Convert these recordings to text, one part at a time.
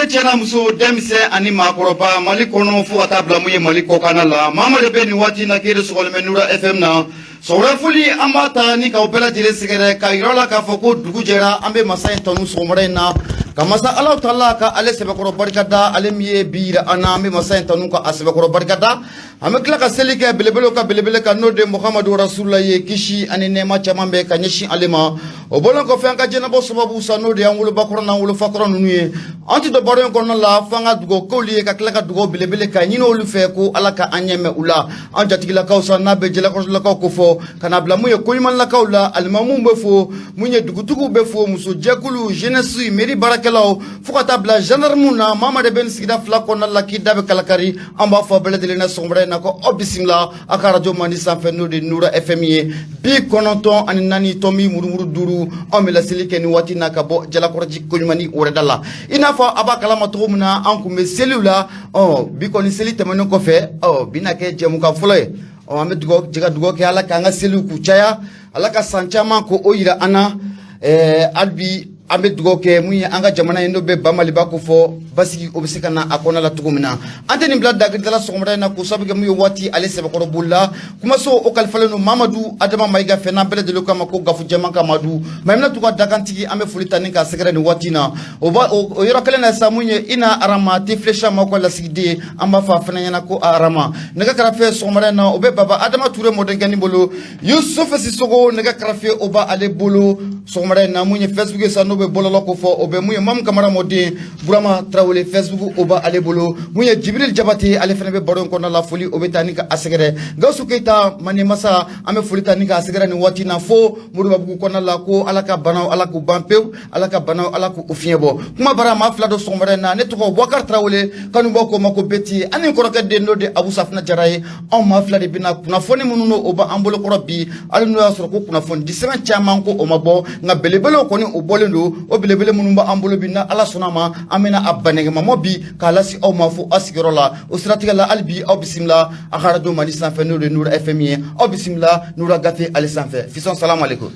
cɛna muso denmisɛn ani maakɔrɔba Mali kɔnɔ fo ka taa bila mun ye Mali kɔkanna la Mama de bɛ nin waati na k'e de sɔgɔlen bɛ Nura FM na sɔgɔmada foli an b'a ta ni k'aw bɛɛ lajɛlen sɛgɛrɛ ka yira la k'a fɔ ko dugu jɛra an bɛ masa in tanu sɔgɔmada in na ka masa Alahu Taala ka ale sɛbɛkɔrɔ barika da ale min ye bi yira an na an bɛ masa in tanu ka a sɛbɛkɔrɔ barika da an bɛ tila ka seli kɛ belebelew ka belebele ka n'o de Muhamadu Rasulula ye kisi ani nɛɛma caman bɛ ka ɲɛsin ale ma o bɔlen kɔfɛ an ka jɛnabɔ sababu sa n'o de y'an wolobakɔrɔ n'an wolofakɔrɔ ninnu ye an tɛ don baro in kɔnɔna la f'an ka dugawu k'olu ye ka tila ka dugawu belebele ka ɲini olu fɛ ko Ala ka an ɲɛmɛ u la an jatigilakaw sa n'a bɛ jalakɔrɔsilakaw ko fɔ ka na bila mun ye koɲumanlakaw la alimamuw bɛ fo mun ye dugutigiw bɛ fo musojɛkulu jeunesse mairie baarakɛlaw fo ka taa bila gendarmew na maa de bɛ nin sigida fila kɔnɔna la k'i da bɛ kalakari an b'a fɔ bɛɛ lajɛlen na sɔgɔmada in na ko aw bisimila a ka radio mandi sanfɛ n'o de Nura FM ye 94 tɔmi murumuru 5 an bɛ laseli kɛ nin waati na ka bɔ jalakɔrɔji koɲumani wɛrɛda la i n'a fɔ a b'a kalama cogo min na an kun bɛ seliw la bi kɔni seli tɛmɛnen kɔfɛ bina kɛ jɛmukan fɔlɔ ye an bɛ dugawu kɛ Ala k'an ka seliw k'u caya Ala ka san caman ko o yira an na hali bi an bɛ dugawu kɛ mun ye an ka jamana in n'o bɛ ba Maliba ko fɔ basigi o bɛ se ka na a kɔnɔ la cogo min na an tɛ nin bila dakiridala sɔgɔmada in na ko sabu kɛ mun ye waati ale sɛbɛkɔrɔ bolila kumaso o kalifalen don Mamadu Adama Mayiga fɛ n'an bɛɛ lajɛlen kama ko gafu jɛman ka Madu Mayimunatu ka dakantigi an bɛ foli ta ni k'a sɛgɛrɛ nin waati na o yɔrɔ kelen na sa mun ye Ina Arama Teflesha ma ka lasigiden an b'a fɔ a fana ɲɛna ko Arama nɛgɛ kɛrɛfɛ sɔgɔmada in na o bɛ Baba Adama Ture mɔdenkɛni bolo Yusufu Sisogo nɛgɛ kɛrɛfɛ o b'ale bolo sɔgɔmada in na mun ye Facebook ye sa n'o bɛ bɔlɔlɔ ko fɔ o bɛ mun ye Mamu Kamara mɔden Burama Tarawele Facebook o b'ale bolo mun ye Jibril Jabate ale fana bɛ baro in kɔnɔna la foli o bɛ taa ni ka a sɛgɛrɛ Gawusu Keita Mane Masa an bɛ foli ta ni ka a sɛgɛrɛ nin waati na fo Moribabugu kɔnɔna la ko Ala ka banaw Ala k'u ban pewu Ala ka banaw Ala k'u fiɲɛ bɔ kuma bara maa fila dɔ sɔgɔmada in na ne tɔgɔ Bubakari Tarawele kanubɔ ko ma ko Beti ani kɔrɔkɛ den n'o de Abu Safina Jara ye anw maa fila de bɛna kunnafoni minnu n'o b'an bolo kɔrɔ bi hali n'o y'a sɔrɔ ko kunnafoni di sɛbɛn caman ko o ma bɔ nka belebelew kɔni o bɔlen don o belebele minnu b'an bolo bi na Ala sɔnna ma an bɛna a banɛgɛmamɔ bi k'a lase aw ma fo aw sigiyɔrɔ la o siratigɛ la hali bi aw bisimila a ka radio Mandi sanfɛ n'o de Nura FM ye aw bisimila Nura gafe ale sanfɛ fisɔn salamu aleykum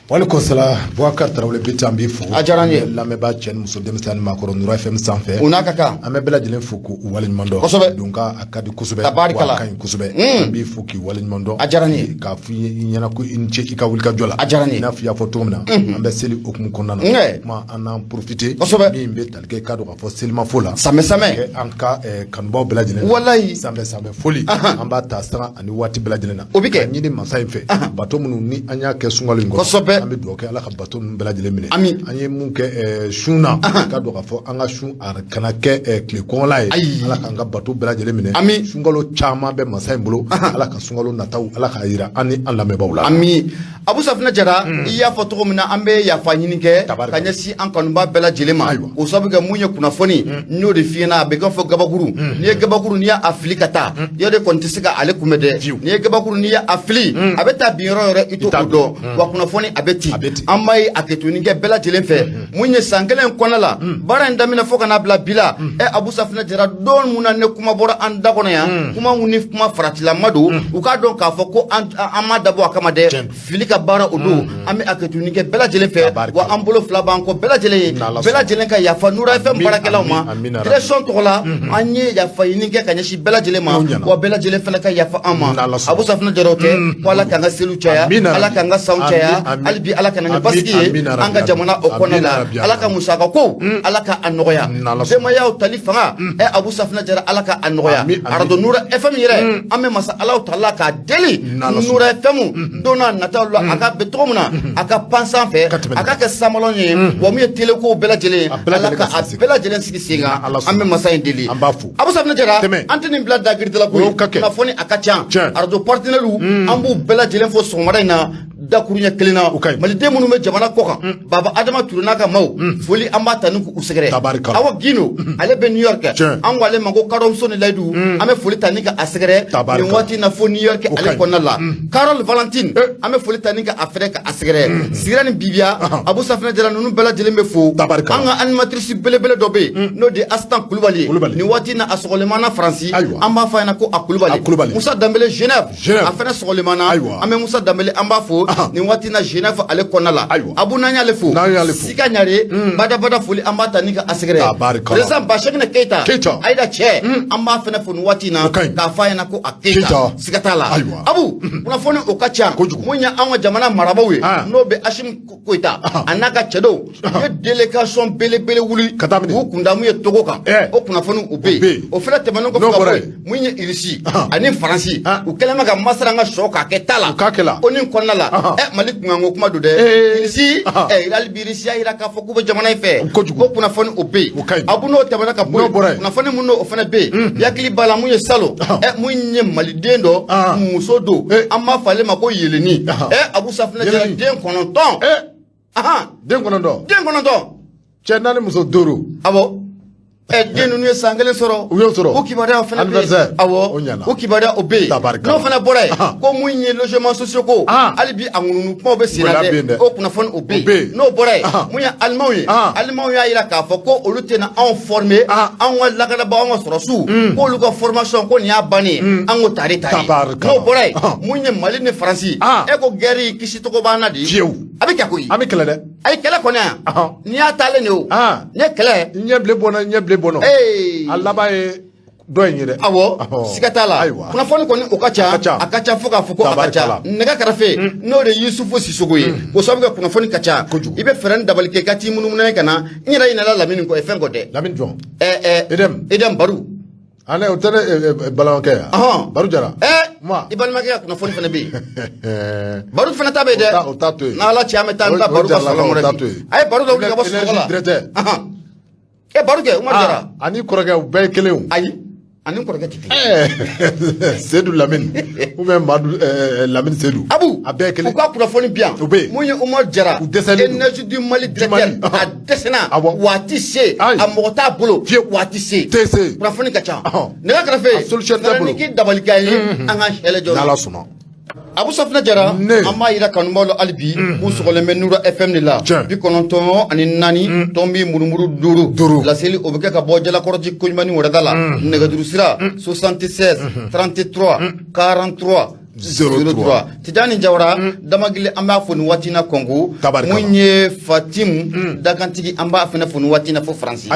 Walekun salam Bubakari Tarawele Beti an b'i fo a diyara n ye lamɛnbaa cɛ ni muso denmisɛnnin ani maakɔrɔ Nura FM sanfɛ u n'a ka kan an bɛ bɛɛ lajɛlen fo k'u waleɲuman dɔn kosɛbɛ donc a ka di kosɛbɛ tabarikala wa a ka ɲi kosɛbɛ an b'i fo k'i waleɲuman dɔn a diyara n ye k'a fɔ i ɲɛna ko i ni ce i ka wuli ka jɔ la a diyara n ye i n'a fɔ i y'a fɔ cogo min na an bɛ seli hukumu kɔnɔna na kuma an n'an profiter kosɛbɛ min bɛ tali kɛ k'a dɔn k'a fɔ selimafo la samɛ an ka kanubaw bɛɛ lajɛlen walayi sanfɛ foli an b'a ta sanga ani waati bɛɛ lajɛlen na o bɛ kɛ ɲini masa in fɛ bato minnu ni an y'a kɛ sunkalo in kɔnɔ kosɛbɛ an bɛ dugawu kɛ Ala ka bato ninnu bɛɛ lajɛlen minɛ ami an ye mun kɛ sun na ka dɔn k'a fɔ an ka sun a kana kɛ tile kɔngɔla ye Ala k'an ka bato bɛɛ lajɛlen minɛ ami sunkalo caman bɛ masa in bolo Ala ka sunkalo nataw Ala k'a yira an ni an lamɛnbaaw la ami Abu Safina Jara i y'a fɔ cogo min na an bɛ yafa ɲini kɛ ka ɲɛsin an kanuba bɛɛ lajɛlen ma o sabu kɛ mun ye kunnafoni n y'o de f'i ɲɛna a bɛ kɛ fɔ gabakuru n'i ye gabakuru n'i y'a fili ka taa yɔrɔ de kɔni tɛ se ka ale kunbɛ dɛ n'i ye gabakuru n'i y'a fili a bɛ taa bin yɔrɔ yɔrɔ i t'o dɔn wa kunnafoni a bɛ ten an b'a ye a kɛ tuguni kɛ bɛɛ lajɛlen fɛ mun ye san kelen kɔnɔ la baara in daminɛ fo ka n'a bila bi la Abu Safina Jara don mun na ne kuma bɔra an da kɔnɔ yan kuma mun ni kuma faratilama don u k'a dɔn k'a fɔ ko an ma dabɔ a kama dɛ fili ka baara o don an bɛ a kɛ tuguni kɛ bɛɛ lajɛlen fɛ wa an bolo fila b'an kɔ bɛɛ lajɛlen ye bɛɛ lajɛlen ka yafa Nura FM baarakɛlaw ma direction tɔgɔ la an ye yafa ɲini kɛ ka ɲɛsin bɛɛ lajɛlen ma wa bɛɛ lajɛlen fana ka yafa an ma Abu Safina Jara o tɛ ko Ala k'an ka seliw caya Ala k'an ka sanw caya hali bi Ala ka na ni basigi ye an ka jamana o kɔnɔ la Ala ka musaka ko Ala ka a nɔgɔya denbayaw tali fanga Abu Safina Jara Ala ka a nɔgɔya radio Nura FM yɛrɛ an bɛ masa Alahu Taala k'a deli Nura FM don n'a nataw la a ka bɛ cogo min na a ka pan sanfɛ a ka kɛ samalɔn ye wa mun ye telekow bɛɛ lajɛlen Ala ka a bɛɛ lajɛlen sigi sen kan an bɛ masa in deli Abu Safina Jara an tɛ nin bila dakiridala ko ye kunnafoni a ka ca radio partenaires an b'u bɛɛ lajɛlen fo sɔgɔmada in na dakuru ɲɛ kelen na maliden minnu bɛ jamana kɔ kan Baba Adama Ture n'a ka maaw foli an b'a ta ni k'u sɛgɛrɛ Awa Gino ale bɛ New York an ko ale ma ko Kadɔmuso ni Layidu an bɛ foli ta ni ka a sɛgɛrɛ nin waati na fo New York ale kɔnɔna la Carole Valentine an bɛ foli ta ni ka a fɛrɛ ka a sɛgɛrɛ Sigira ni Bibiya Abu Safina Jara ninnu bɛɛ lajɛlen bɛ fo an ka animatrice belebele dɔ bɛ yen n'o de Astan Kulubali nin waati na a sɔgɔlemana Faransi an b'a fɔ a ɲɛna ko a Kulubali Musa Danbele Genève a fana sɔgɔlemana an bɛ Musa Danbele an b'a fo ni waati na Genève ale kɔnɔna la abu n'an y'ale fo sika ɲare badabada foli an b'a ta ni ka asegɛrɛ président Bachekine Keita Aïda cɛ an b'a fɛnɛ fo ni waati na k'a fɔ a ɲɛna ko a Keita siga t'a la abu kunnafoni o ka ca mun ye an ka jamana marabaaw ye n'o bɛ Assimi Goïta a n'a ka cɛdenw u ye délégation belebele wuli k'u kunda mun ye Togo kan o kunnafoni o bɛ yen o fɛnɛ tɛmɛnen kɔfɛ ka bɔ yen mun ye Irisi ani Faransi u kɛlen bɛ ka masara an ka sɔ k'a kɛ ta la o ni kɔnɔna la Mali kunkanko kuma don dɛ Irisi hali bi Irisi y'a yira k'a fɔ k'u bɛ jamana in fɛ o kunnafoni o bɛ yen abu n'o tɛmɛna ka bɔ yen kunnafoni mun n'o fɛnɛ bɛ yen yakili b'a la mun ye Salo mun ye maliden dɔ muso don an b'a fɔ ale ma ko Yeleni Abu Safinɛ Jara den 9 den 9 cɛ 4 muso 5 awɔ den ninnu ye san 1 sɔrɔ u y'o sɔrɔ o kibaruya fana bɛ yen awɔ o kibaruya o bɛ yen n'o fana bɔra yen ko mun ye logement sociaux ko hali bi a ŋununu kumaw bɛ sen na dɛ o kunnafoni o bɛ yen n'o bɔra yen mun ye alimaw ye alimaw y'a yira k'a fɔ ko olu tɛna anw former anw ka lakanabagaw anw ka sɔrɔsiw k'olu ka formation ko nin y'a bannen ye an k'o tari n'o bɔra yen mun ye Mali ni Faransi e ko guerre yi kisi tɔgɔ b'an na de a bɛ kɛ koyi an bɛ kɛlɛ dɛ a ye kɛlɛ kɔnɔ yan n'i y'a taalen de o n ye kɛlɛ ɲɛ bile bɔnna a laban ye dɔ in ye dɛ awɔ siga t'a la kunnafoni kɔni o ka ca a ka ca fo k'a fɔ ko a ka ca nɛgɛ kɛrɛfɛ n'o de ye Yusufu Sisoko ye o sababu kɛ kunnafoni ka ca i bɛ fɛɛrɛ ni dabali kɛ i ka t'i munumunu ka na n yɛrɛ ɲinɛna Lamini kɔ fɛn kɔ dɛ Lamini jɔn Edem Baru ale o tɛ ne balimakɛ yan Baru Jara i balimakɛ ka kunnafoni fana bɛ yen Baru fana ta bɛ yen dɛ o t'a to yen n'Ala cɛ an bɛ taa n ta Baru ka sɔrɔ wɛrɛ bi a ye Baru dɔ wuli ka bɔ sunɔgɔ la Baru kɛ Umaru Jara ani kɔrɔkɛ u bɛɛ ye kelen o ayi ani kɔrɔkɛ tɛ kelen Seydou Lamini ou bien Madu Lamini Seydou abu a bɛɛ ye kelen u ka kunnafoni bi yan u bɛ yen mun ye Umaru Jara énergie du Mali directeur a dɛsɛnna waati se a mɔgɔ t'a bolo waati se kunnafoni ka ca nɛgɛ kɛrɛfɛ nana ni k'i dabalika ye an ka hɛlɛ jɔ n'Ala sɔnna Abu Safinɛ Jara an b'a yira kanubaw la hali bi k'u sɔgɔlen bɛ Nura FM de la 94.4 tɔnbi murumuru 5 laseli o bɛ kɛ ka bɔ Jalakɔrɔji Koɲumani wɛrɛda la nɛgɛjuru sira 76 33 43 03 Tijani Jawara Damagile an b'a fɔ nin waati na Kongo mun ye Fatimu dakantigi an b'a fɛnɛ fɔ nin waati na fo Faransi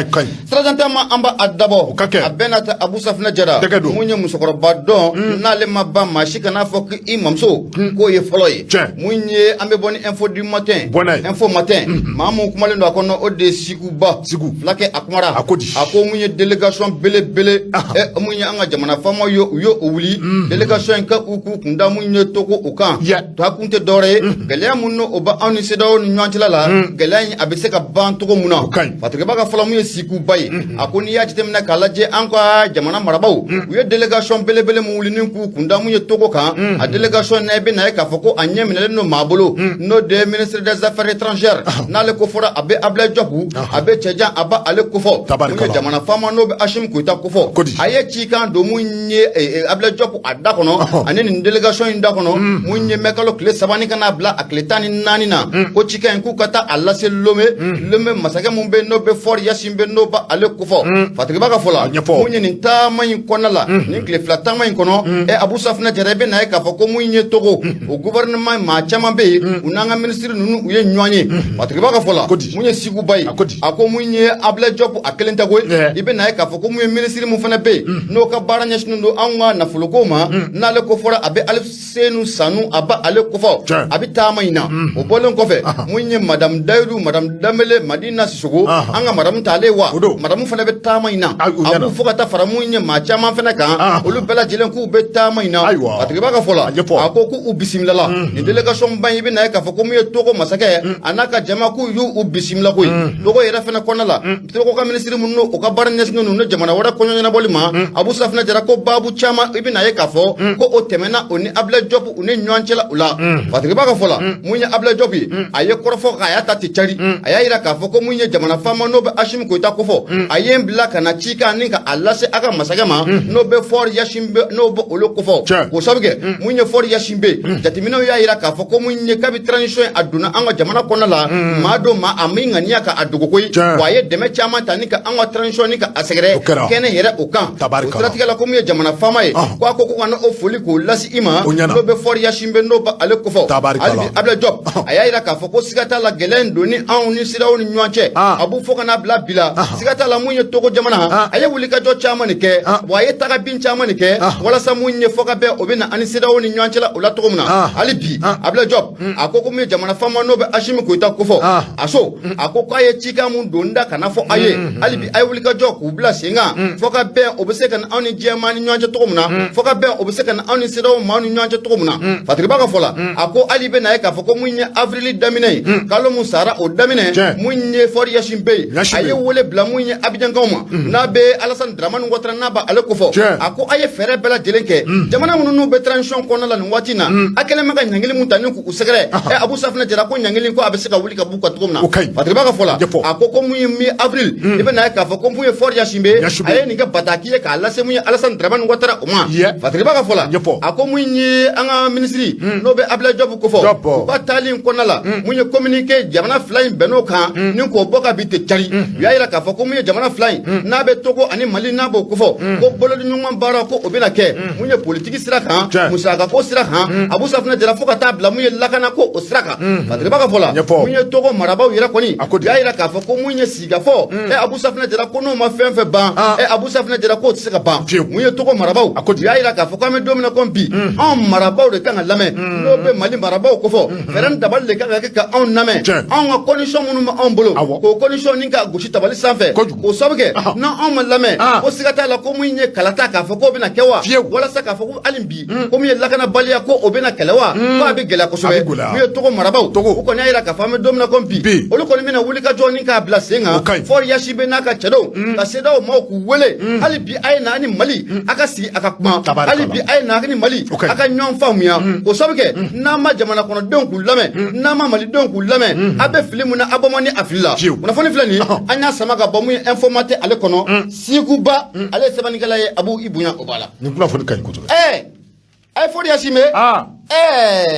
sirajantama an b'a dabɔ a bɛɛ n'a ta Abu Safinɛ Jara mun ye musokɔrɔba dɔn n'ale ma ban maa si kana fɔ ko i mamuso k'o ye fɔlɔ ye mun ye an bɛ bɔ ni info du matin info matin maa mun kumalen don a kɔnɔ o de ye Siguba fulakɛ a kumara a ko mun ye délégation belebele mun ye an ka jamana faamaw ye u y'o wuli délégation in ka u k'u kunda mun ye Togo u kan to a kun tɛ dɔwɛrɛ ye gɛlɛya mun n'o o ba anw ni CEDEAO ni ɲɔgɔn cɛla la gɛlɛya in a bɛ se ka ban cogo mun na Fatigɛba ka fɔlɔ mun ye Siguba ye a ko n'i y'a jateminɛ k'a lajɛ an ka jamana marabaaw u ye délégation belebele mun wuli ni k'u kunda mun ye Togo kan a délégation na i bɛ na ye k'a fɔ ko a ɲɛ minɛlen don maa bolo n'o de ye ministre des affaires étrangères n'ale ko fɔra a bɛ Ablaye Diop a bɛ Cɛjan a b'a ale kofɔ mun ye jamana faama n'o bɛ Assimi Goïta kofɔ a ye cikan don mun ye Ablaye Diop a da kɔnɔ ani nin délégation in da kɔnɔ mun ye mɛkalo tile 3 ka n'a bila a tile 14 na o cikan in k'u ka taa a lase Lome masakɛ mun bɛ n'o bɛ Fɔri Yasin bɛ n'o ba ale kofɔ Fatigɛba ka fɔ la mun ye nin taama in kɔnɔna la nin tile 2 taama in kɔnɔ Abu Safinɛ Jara i bɛ na ye k'a fɔ ko mun ye Togo o gouvernement maa caman bɛ yen u n'an ka ministre ninnu u ye ɲɔgɔn ye Fatigɛba ka fɔ la mun ye Siguba ye a ko mun ye Ablaye Diop a kelen tɛ koyi i bɛ na ye k'a fɔ ko mun ye ministre mun fana bɛ yen n'o ka baara ɲɛsinnen don anw ka nafoloko ma n'ale ko fɔra a bɛ Senu Sanu a ba ale kofɔ a bɛ taama in na o bɔlen kɔfɛ mun ye Madame Dayiru Madame Dambele Madina Sisoko an ka Madame t'ale wa Madame fana bɛ taama in na a b'u fɔ ka taa fara mun ye maa caman fana kan olu bɛɛ lajɛlen k'u bɛ taama in na Fatigɛba ka fɔ la a ko k'u bisimilala nin délégation ba in i bɛ na ye k'a fɔ ko mun ye Togo masakɛ a n'a ka jama k'u y'u bisimila koyi Togo yɛrɛ fana kɔnɔna la Togo ka ministre mun n'o o ka baara ɲɛsinnen don ne jamana wɛrɛ kɔɲɔ ɲɛnabɔli ma Abu Safinɛ Jara ko baabu caman i bɛ na ye k'a fɔ ko o tɛmɛna o ni Ablaye Diop u ni ɲɔgɔn cɛla u la Fatigɛba ka fɔ la mun ye Ablaye Diop ye a ye kɔrɔfɔ k'a y'a ta ten cari a y'a yira k'a fɔ ko mun ye jamana faama n'o bɛ Assimi Goïta kofɔ a ye n bila ka na cikan ni ka a lase a ka masakɛ ma n'o bɛ Fɔri Yasin bɛ n'o bɛ olu kofɔ k'o sababu kɛ mun ye Fɔri Yasin bɛ jateminɛw y'a yira k'a fɔ ko mun ye kabi transition a donna an ka jamana kɔnɔna la maa dɔ maa a min ŋaniya ka a dogo koyi wa a ye dɛmɛ caman ta ni ka an ka transition ni ka a sɛgɛrɛ kɛnɛ yɛrɛ o kan o siratigɛ la ko mun ye jamana faama ye ko a ko ka na o foli k'o lase i kima no be for yashimbe no ba ale ko fo ali abla job ayira ka fo ko sigata la gelen doni an ni siraw ni nywanche abu fo kana bla bila sigata la munye togo jamana aye wuli ka jo chama ni ke wa ye taga bin chama ni ke wala sa munye fo ka be obina an siraw ni nywanche la ula togo muna ali bi abla job akoko mi jamana fama no be ashimi ko ita ko fo aso akoko aye chika mun donda kana fo aye ali bi aye wuli ka jo ku bla singa fo ka be obese kan an ni jemani nywanche togo muna fo ka be obese kan an ni siraw ma ni nywanche togo muna fatriba ka fola ako ali be na ka fo ko munye avril damine kalo musara o damine munye for yashimbe aye wole bla munye abidjan kawma na be alasan draman watra na ba ale ko fo ako aye fere bela jelenke jamana mununu be transition kona la watina akele maka nyangeli mutani ku usegre abu safna jara ko nyangeli ko abesika wuli ka buka tumna fatriba ka fola ako ko munye mi avril ibe na ka fo ko munye for yashimbe aye ninga bataki ka alase munye alasan draman watra uma fatriba ka fola ako munye anga ministry no be abla job ko fo batali kona la munye communiquer jamana flying beno kan ni ko boka bite chari ya ira ka fo ko munye jamana flying na be togo ani mali na bo ko fo ko bolo ni nyuma bara ko obela ke munye politique sira kan musaka ko sira kan abu safna jara fo ka tabla munye lakana ko osraka padre baka fola munye togo maraba ira koni ya ira ka fo ko munye siga fo abu safna jara ko no ma fenfe ban abu safna jara ko tsika ban munye togo maraba ya ira ka fo ko me domina kompi on maraba de kan lame no be mali maraba ko fo feran dabal le ka on name on condition munu ma on bolo ko condition ninka gushi tabali sanfe ko sabke na on lame ko sigata la ko munye kalata ka fo ko bina kewa wala saka fo ko alimbi ko munye lakana balia ko obena kelewa ko abi gela ko sobe munye to marabaw ko nyaira ka fami domna kompi olu ko mina wuli ka joni ka blasenga for yashibe naka chedo ka sedo mo ku wele alibi ayna ani mali aka si aka kuma alibi ayna ani mali aka nyon famuya ko sabke na ma jamana kono don ku lame na ma mali don ku lame abe filimu na abomani afilla kuna foni filani anya samaka bomu informate ale kono sikuba ale sebani gala ye abu ibunya obala ni kuna foni kan kuto ay fodi yashime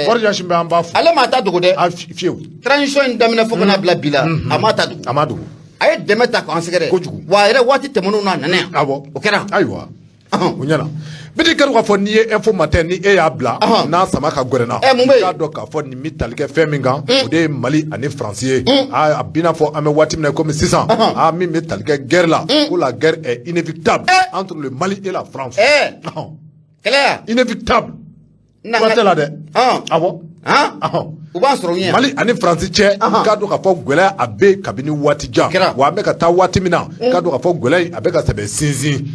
fodi yashime amba fu ale mata dugo de fiu transition damina foko na bla bila amadu ay demeta ko ansegere wa ere wati temono na nane abo okera aywa unyana bidi karu ka fo ni info matin ni e ya bla na sama ka gorena ka do ka fo ni mital ke feminga o de mali ani français a bina fo ame wati mena comme 600 mi mital ke guerre là où la guerre est inévitable entre le Mali et la France clair inévitable quoi là de abo uba soronya mali ani France che ka do ka fo gwela abe kabini wati jam wa me ka ta wati mina ka do ka fo gwela abe ka sebe sinzin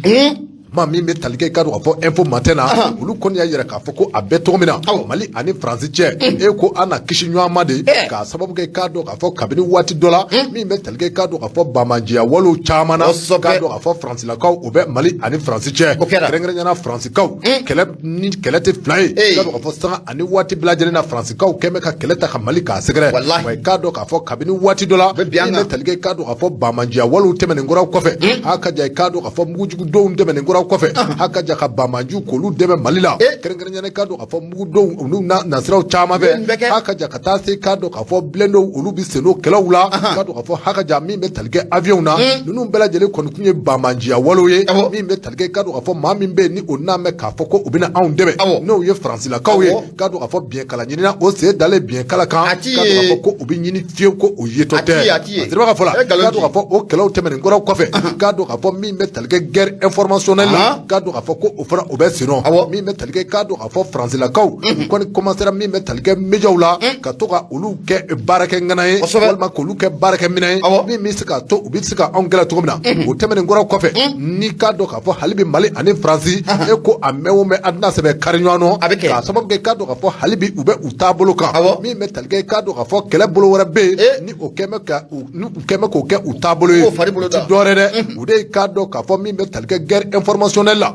ma mi me talike ka do ka fo info matin na ulu koni ya yira ka fo ko abe to mina mali ani France che e ko ana kishinyo amade ka sababu ke ka do ka fo kabini wati dola mi me talike ka do ka fo bamanjia wolo chamana ka do ka fo France la ka obe mali ani France che grengre na France ka kele te fly ka do ka fo sa ani wati blajere na France ka keme ka kele ta mali ka segre wa ka do ka fo kabini wati dola mi me talike ka do ka fo bamanjia wolo temene ngora ko fe aka ja ka do ka fo mujugu do temene ngora kofe haka jaka bamanju kolu debe malila kerengere nyane kado ka fo mudo unu na siraw chama be haka jaka tase kado ka fo blendo ulu bi seno kelawula kado ka fo haka jami be talge avion na nunu bela jele kon kunye bamanji ya waloye mi be talge kado ka fo mami be ni onna me ka fo ko ubina aun debe no ye France la kawye kado ka fo bien kala nyina o se dale bien kala kan kado ka fo ko ubi nyini fie ko o yeto te atira ka fo la kado ka fo o kelaw temene ngora kofe kado ka fo mi be talge guerre informationnelle kado ka fo ko o fara o be sino mi me talge kado ka fo France la kaw ko ni commencer mi me talge mejawla ka to ka ulu ke barake nganaye walma ko ulu ke barake minaye mi sika to ubi sika angela to mina o temene ngora kofe ni kado ka fo halibi mali ani France e ko amewo me adna sebe karinwano ka sababu ke kado ka fo halibi ube utabolo kan mi me talge kado ka fo kele bolo wara be ni o keme ko ke utabolo ti dore de ude kado ka fo mi me talge guerre informationnelle la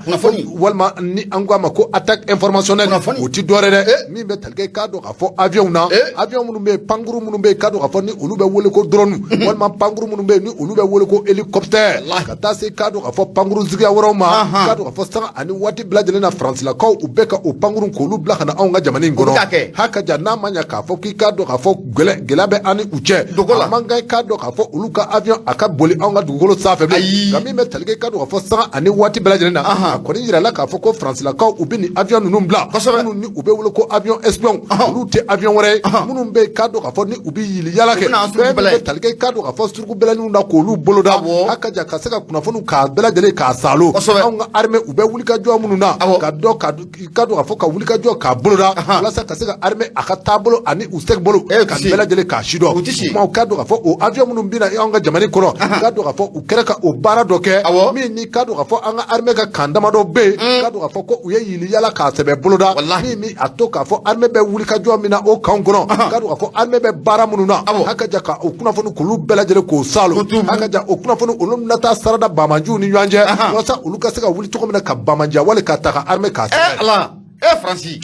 walma ni angwa mako attaque informationnelle o ti dore de mi be talge kado ka fo avion na avion munu be panguru munu be kado ka fo ni ulu be wole ko drone walma panguru munu be ni ulu be wole ko hélicoptère ka ta se kado ka fo panguru ziga woro ma kado ka fo sa ani wati bladele na France la ko ubeka o panguru ko ulu bla kana anga jamani ngoro haka janna manya ka fo ki kado ka fo gela be ani uche manga kado ka fo ulu ka avion aka boli anga dugolo safe be kami me talge kado ka fo sa ani wati bɛɛ lajɛlen na a kɔni yira la k'a fɔ ko France lakaw u bɛ nin avion ninnu bila minnu ni u bɛ wele ko avion espion olu tɛ avion wɛrɛ ye minnu bɛ k'a dɔn k'a fɔ ni u bɛ yili yala kɛ bɛɛ bɛ tali kɛ k'a dɔn k'a fɔ suruku bɛlɛninw na k'olu boloda a ka jan ka se ka kunnafoni k'a bɛɛ lajɛlen k'a salo anw ka armée u bɛ wulikajɔ minnu na ka dɔn k'a dɔn k'a fɔ ka wulikajɔ k'a boloda walasa ka se ka armée a ka taabolo ani u sɛg bolo ka bɛɛ lajɛlen k'a sidɔn kuma k'a dɔn k'a fɔ o avion minnu bɛ na anw ka jamana kɔnɔ k'a dɔn k'a fɔ u kɛra ka o baara dɔ kɛ min ni k'a dɔn k'a fɔ an ka armée ka kan damadɔ bɛ yen k'a dɔn k'a fɔ ko u ye yili yala k'a sɛbɛ boloda min a to k'a fɔ armée bɛ wulikajɔ min na o kan kɔnɔ k'a dɔn k'a fɔ armée bɛ baara minnu na a ka jan ka o kunnafoni k'olu bɛɛ lajɛlen k'o salo a ka jan o kunnafoni olu na taa sarada bamajuw ni ɲɔgɔn cɛ walasa olu ka se ka wuli cogo min na ka bamaja wali ka ta ka armée k'a sɛbɛn Francis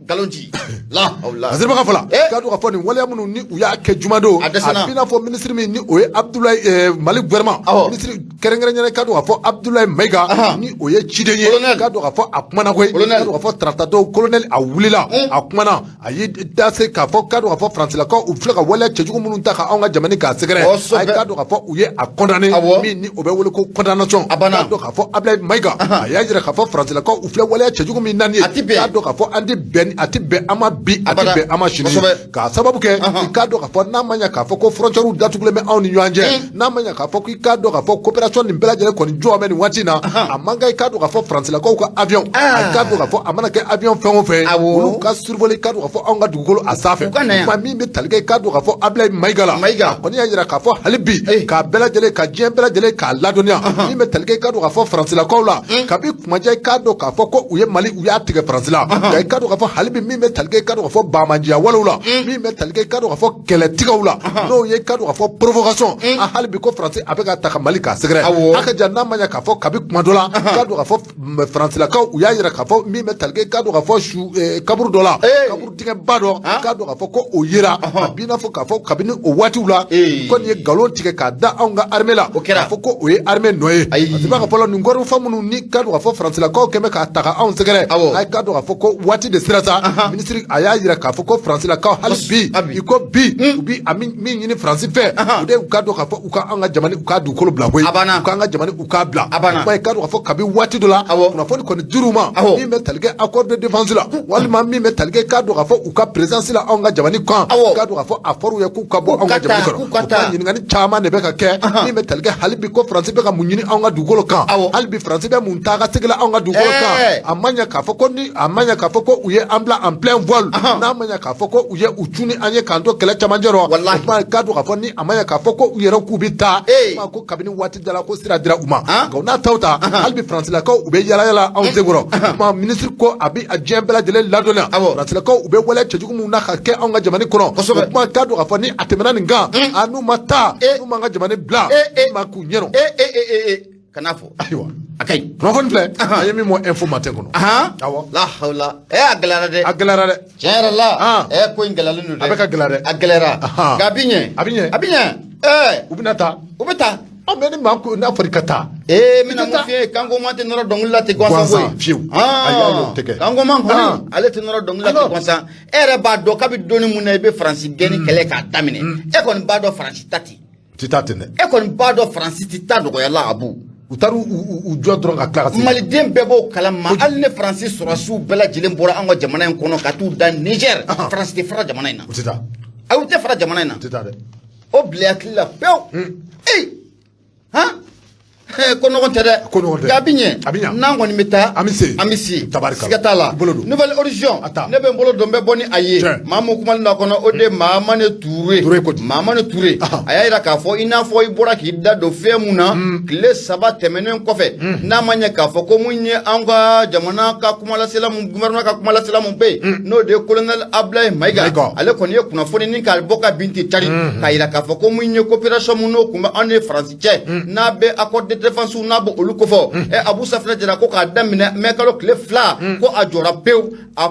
galonji la azirba ka fala ka do ka fɔ nin waleya minnu ni u y'a kɛ jumado a bina fɔ ministre min ni o ye Abdoulaye Mali gouvernement ministre kɛrɛnkɛrɛnnen ka do ka fɔ Abdoulaye Maiga ni o ye ciden ye ka do ka fɔ a kumana koyi ka do ka fɔ tratado colonel a wulila a kumana a ye dase k'a fɔ ka do ka fɔ France lakaw u filɛ ka waleya cɛjugu minnu ta ka anw ka jamana k'a sɛgɛrɛ a ka do ka fɔ u ye a condamné min ni o bɛ wele ko condamnation ka do ka fɔ Abdoulaye Maiga a y'a jira k'a fɔ France lakaw u filɛ waleya cɛjugu min nani ye k'a do ka fɔ an tɛ bɛn a tɛ bɛn an ma bi a tɛ bɛn an ma sini k'a sababu kɛ i k'a dɔn k'a fɔ n'a ma ɲɛ k'a fɔ ko frontière datugulen bɛ anw ni ɲɔgɔn cɛ n'a ma ɲɛ k'a fɔ k'i k'a dɔn k'a fɔ coopération nin bɛɛ lajɛlen kɔni jɔ bɛ nin waati in na a man kan i k'a dɔn k'a fɔ France lakaw ka avion a k'a dɔn k'a fɔ a mana kɛ avion fɛn o fɛn olu ka survoler k'a dɔn k'a fɔ anw ka dugukolo a sanfɛ kuma min bɛ tali kɛ i k'a dɔn k'a fɔ Abdoulaye Maiga la a kɔni y'a jira k'a fɔ hali bi k'a bɛɛ lajɛlen ka diɲɛ bɛɛ lajɛlen k'a ladɔnniya min bɛ tali kɛ i k'a dɔn k'a fɔ France lakaw la kabi kumajɛ i k'a dɔn k'a fɔ ko u ye Mali u y'a tigɛ France la i k'a dɔn k'a fɔ hali bi min bɛ tali kɛ i k'a dɔn k'a fɔ bamajiya walew la min bɛ tali kɛ i k'a dɔn k'a fɔ kɛlɛtigɛw la n'o ye i k'a dɔn k'a fɔ provocation a hali bi ko France a bɛ ka ta ka Mali k'a sɛgɛrɛ a ka jan n'a ma ɲɛ k'a fɔ kabi kuma dɔ la k'a dɔn k'a fɔ France lakaw u y'a jira k'a fɔ min bɛ tali kɛ i k'a dɔn k'a fɔ kaburu dɔ la kaburu dingɛba dɔ k'a dɔn k'a fɔ ko o yera a b'i n'a fɔ k'a fɔ kabini o waatiw la kɔni ye nkalon tigɛ k'a da anw ka armée la k'a fɔ ko o ye armée nɔ ye parce que b'a ka fɔlɔ nin gouvernement minnu ni k'a dɔn k'a fɔ France lakaw kɛmɛ k'a ta ka anw sɛgɛrɛ a ye k'a dɔn k'a fɔ ko waati de sera sa ministre a y'a jira k'a fɔ ko France lakaw hali bi i ko bi u bi a min ɲini France fɛ o de u k'a dɔn k'a fɔ u ka an ka jamana u k'a dugukolo bila koyi u k'an ka jamana u k'a bila kuma ye k'a dɔn k'a fɔ kabi waati dɔ la kunnafoni kɔni dir'u ma min bɛ tali kɛ accord de défense la walima min bɛ tali kɛ k'a dɔn k'a fɔ u ka présence la anw ka jamana kan k'a dɔn k'a fɔ a fɔr'u ye k'u ka bɔ anw ka jamana kɔnɔ o ka ɲininkali caman de bɛ ka kɛ min bɛ tali kɛ hali bi ko France bɛ ka mun ɲini anw ka dugukolo kan hali bi France bɛ mun taa ka segin la anw ka dugukolo kan a ma ɲɛ k'a fɔ ko ni a ma ɲɛ k'a fɔ ko u ye an bila en plein vol n'a ma ɲɛ k'a fɔ ko u ye u cuni an ye k'an to kɛlɛ camancɛ rɔ kuma k'a dɔn k'a fɔ ni a ma ɲɛ k'a fɔ ko u yɛrɛ k'u bɛ taa kuma ko kabini waati dɔ la ko sira dira u ma nka n'a taw ta hali bi France lakaw u bɛ yala yala anw senkɔrɔ kuma ministre ko a bɛ a diɲɛ bɛɛ lajɛlen ladɔnniya France lakaw u bɛ waleya cɛjugu minnu na ka kɛ anw ka jamana kɔnɔ o kuma k'a dɔn k'a fɔ ni a tɛmɛna nin kan a n'u ma taa n'u m'an ka jamana bila ma k'u ɲɛnɔ kana fɔ ayiwa a ka ɲi kunnafoni filɛ a ye min mɔ info matin kɔnɔ awɔ la hawla a gɛlɛyara dɛ a gɛlɛyara dɛ tiɲɛ yɛrɛ la ko in gɛlɛyalen don dɛ a bɛ ka gɛlɛya dɛ a gɛlɛyara nka a bɛ ɲɛ a bɛ ɲɛ a bɛ ɲɛ u bɛna taa u bɛ taa mɛ ni maa ko n'a fɔra i ka taa n bɛna mun f'i ye kanko ma tɛ nɔrɔ dɔnkili la ten gansan koyi fiyewu ayi y'o tɛ kɛ kanko ma kɔni ale tɛ nɔrɔ dɔnkili la ten gansan e yɛrɛ b'a dɔn k'a bɛ dɔnni mun na i bɛ faransi gɛnni kɛlɛ k'a daminɛ e kɔni b'a dɔn faransi ta ten ti taa ten dɛ e kɔni b'a dɔn faransi tɛ taa nɔgɔya la a b'u u taara u jɔ dɔrɔn ka tila ka segin maliden bɛɛ b'o kalama hali ni faransi sɔrɔsiw bɛɛ lajɛlen bɔra an ka jamana in kɔnɔ ka t'u da Niger faransi tɛ fara jamana in na u tɛ taa ayi u tɛ fara jamana in na u tɛ taa dɛ o bila hakili la pewu ko nɔgɔn tɛ dɛ ko nɔgɔn tɛ nka a bɛ ɲɛ n'an kɔni bɛ taa an bɛ se tabarika siga t'a la nouvelle horizon ne bɛ n bolo don bɛ bɔ ni a ye maa min kumali la kɔnɔ o de Mahamane Touré Mahamane Touré a y'a jira k'a fɔ i n'a fɔ i bɔra k'i da don fɛn mun na tile 3 tɛmɛnen kɔfɛ n'a ma ɲɛ k'a fɔ ko mun ye an ka jamana ka kumalasela mun gouvernement ka kumalasela mun bɛ yen n'o de ye colonel Abdoulaye Maiga ale kɔni ye kunnafoni ni k'a bɔ ka bin ten cari k'a jira k'a fɔ ko mun ye coopération mun n'o kun bɛ an ni Faransi cɛ n'a bɛ accord de défense n'a bɔ olu kofɔ Abu Safina jira ko k'a daminɛ mɛ kalo tile 2 ko a jɔra pewu a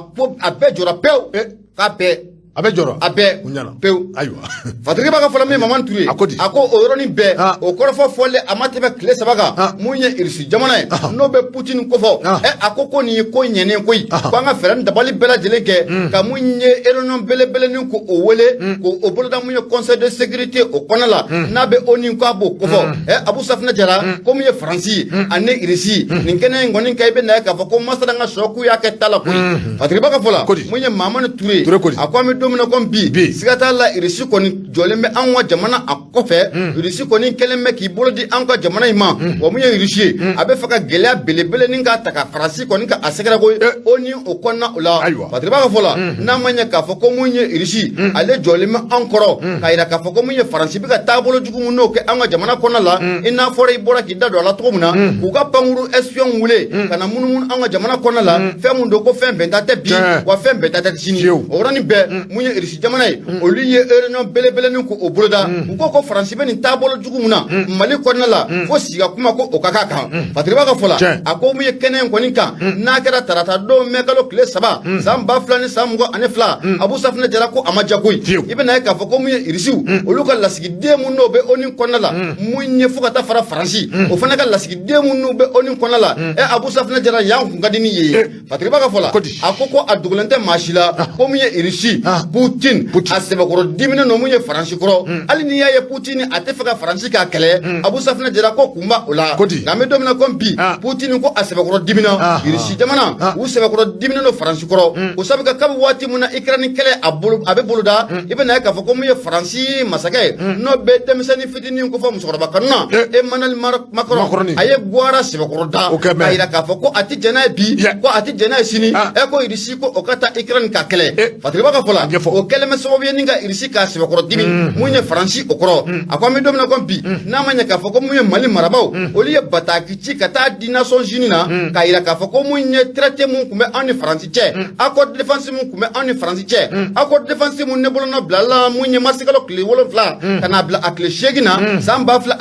bɛɛ jɔra pewu k'a bɛɛ abe jɔrɔ abe unyana peu ayiwa fatigi b'a ka fɔlɔ min Maman Touré a ko di o yɔrɔnin bɛɛ o kɔrɔfɔ fɔlen a ma tɛmɛ tile 3 kan mun ye Irisi jamana ye n'o bɛ Poutine kofɔ a ko nin ye ko ɲɛnen koyi ko an ka fɛɛrɛ ni dabali bɛɛ lajɛlen kɛ ka mun ye réunion belebele ni ko o wele ko o boloda mun ye conseil de sécurité o kɔnɔ la n'a bɛ ONU ko a b'o kofɔ Abu Safinɛ Jara ko mun ye Faransi ani Irisi nin kɛnɛ in kɔni ka i bɛ na ye k'a fɔ ko masala ka sɔ k'u y'a kɛ ta la koyi fatigi b'a ka fɔ la mun ye Maman Touré a ko an bɛ don min na ko bi siga t'a la Irisi kɔni jɔlen bɛ anw ka jamana a kɔfɛ Irisi kɔni kɛlen bɛ k'i bolo di anw ka jamana in ma wa mun ye Irisi ye a bɛ fɛ ka gɛlɛya belebele ni k'a ta ka Faransi kɔni ka a sɛgɛrɛ koyi o ni o kɔnɔna o la fatigi b'a ka fɔ la n'a ma ɲɛ k'a fɔ ko mun ye Irisi ale jɔlen bɛ anw kɔrɔ k'a yira k'a fɔ ko mun ye Faransi bɛ ka taabolo jugu mun n'o kɛ an ka jamana kɔnɔna la i n'a fɔra i bɔra k'i da don a la cogo min na k'u ka pankuru espion wele ka na munumunu an ka jamana kɔnɔna la fɛn mun don ko fɛn bɛnta tɛ bi wa fɛn bɛnta tɛ sini o yɔrɔnin bɛɛ mun ye Irisi jamana ye olu ye réunion belebele ni ko o boloda u ko Faransi bɛ nin taabolo jugu mun na Mali kɔnɔna la fo siga kuma ko o ka k'a kan fatigi b'a ka fɔ la a ko mun ye kɛnɛ in kɔni kan n'a kɛra tarata don mɛ kalo tile 3 san 2000 ni san 22 Abu Safinɛ Jara ko a ma ja koyi i bɛ na ye k'a fɔ ko mun ye Irisiw olu ka lasigiden mun n'o bɛ ONU kɔnɔna la mun ye fo ka taa fara Faransi o fana ka lasigiden mun n'u bɛ ONU kɔnɔna la Abu Safinɛ Jara y'an kun ka di ni ye fatigi b'a ka fɔ la a ko a dogolen tɛ maa si la ko mun ye Irisi Poutine a sɛbɛkɔrɔ diminen no mun ye Faransi kɔrɔ hali n'i y'a ye Poutine a tɛ fɛ ka Faransi k'a kɛlɛ Abu Safinɛ Jara ko kun b'a o la nka an bɛ don min na ko bi Poutine ko a sɛbɛkɔrɔ dimina Irisi jamana u sɛbɛkɔrɔ diminen no Faransi kɔrɔ o sabu ka kabi waati mun na Ukraine kɛlɛ a bɛ boloda i bɛ na ye k'a fɔ ko mun ye Faransi masakɛ n'o bɛ denmisɛnnin fitinin ko fɔ musokɔrɔba kanu na Emmanuel Macron a ye Guara sɛbɛkɔrɔ da k'a yira k'a fɔ ko a tɛ jɛn n'a ye bi ko a tɛ jɛn n'a ye sini ko Irisi ko o ka taa Ukraine k'a kɛlɛ fatigi b'a ka fɔ la o kɛlen bɛ sababu ye ni ka Irisi k'a sɛbɛkɔrɔ dimi mun ye Faransi o kɔrɔ a ko an bɛ don min na ko bi n'a ma ɲɛ k'a fɔ ko mun ye Mali marabaaw olu ye bataki ci ka taa di Nations Unies na k'a yira k'a fɔ ko mun ye traité mun tun bɛ an ni Faransi cɛ accord de défense mun tun bɛ an ni Faransi cɛ accord de défense mun ne bolona bila la mun ye mars kalo tile 7 ka n'a bila a tile 8 na san 2000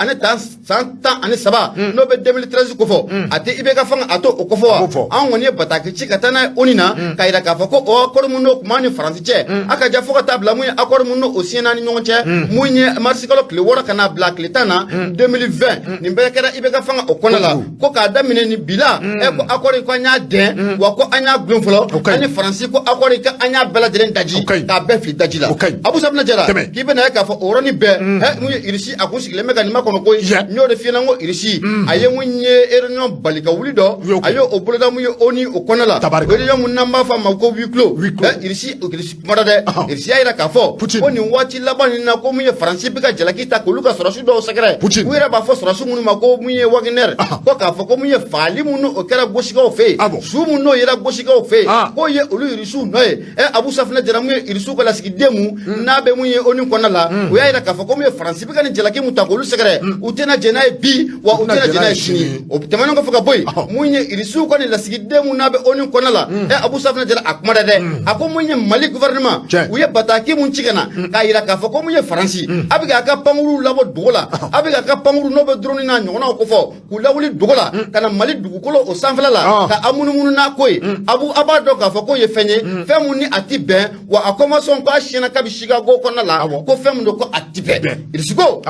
ani san 13 n'o bɛ 2013 ko fɔ a tɛ IBK fanga a to o ko fɔ wa an kɔni ye bataki ci ka taa n'a ye ONU na k'a yira k'a fɔ ko o accord mun n'o tun b'an ni Faransi cɛ a ka ja fo ka taa bila mun ye accord mun n'o o signé ni ɲɔgɔn cɛ mun ye mars kalo tile 6 ka n'a bila tile 10 na 2020 nin bɛɛ kɛra IBK fanga o kɔnɔ la ko k'a daminɛ ni bila ko accord ko an y'a dɛn wa ko an y'a gulon fɔlɔ ani Faransi ko accord ko an y'a bɛɛ lajɛlen daji k'a bɛɛ fili daji la Abu Safinɛ Jara k'i bɛ na ye k'a fɔ o yɔrɔnin bɛɛ mun ye Irisi a kun sigilen bɛ ka nin ma kɔnɔ ko n y'o de f'i ɲɛna ko Irisi a ye mun ye réunion bali ka wuli dɔ a ye o boloda mun ye ONU o kɔnɔ la réunion mun n'an b'a fɔ a ma ko huis clos Irisi kumada dɛ Irisi y'a yira k'a fɔ ko nin waati laban nin na ko mun ye Faransi bɛ ka jalaki ta k'olu ka sɔrɔsi dɔw sɛgɛrɛ u yɛrɛ b'a fɔ sɔrɔsi minnu ma ko mun ye Wagner ko k'a fɔ ko mun ye fagali minnu o kɛra gosikaw fɛ yen su mun n'o yɛrɛ gosikaw fɛ yen k'o ye olu Irisiw nɔ ye Abu Safinɛ Jara mun ye Irisiw ka lasigiden mun n'a bɛ mun ye ONU kɔnɔna la o y'a yira k'a fɔ ko mun ye Faransi bɛ ka nin jalaki mun ta k'olu sɛgɛrɛ u tɛna jɛn n'a ye bi wa u tɛna jɛn n'a ye sini o tɛmɛnen kɔfɛ ka bɔ yen mun ye Irisiw ka nin lasigiden mun n'a bɛ ONU kɔnɔna la Abu Safinɛ Jara a kuma dɛ a ko mun ye Mali gouvernement u ye bataki mun ci ka na k'a yira k'a fɔ ko mun ye Faransi a bɛ k'a ka pankuru labɔ dogo la a bɛ k'a ka pankuru n'o bɛ drone n'a ɲɔgɔnnaw ko fɔ k'u lawuli dogo la ka na Mali dugukolo o sanfɛla la ka a munumunu n'a ko ye a b'a dɔn k'a fɔ k'o ye fɛn ye fɛn mun ni a ti bɛn wa a commençons k'a siɲɛna kabi Chicago kɔnɔna la ko fɛn mun don ko a ti bɛn Irisi ko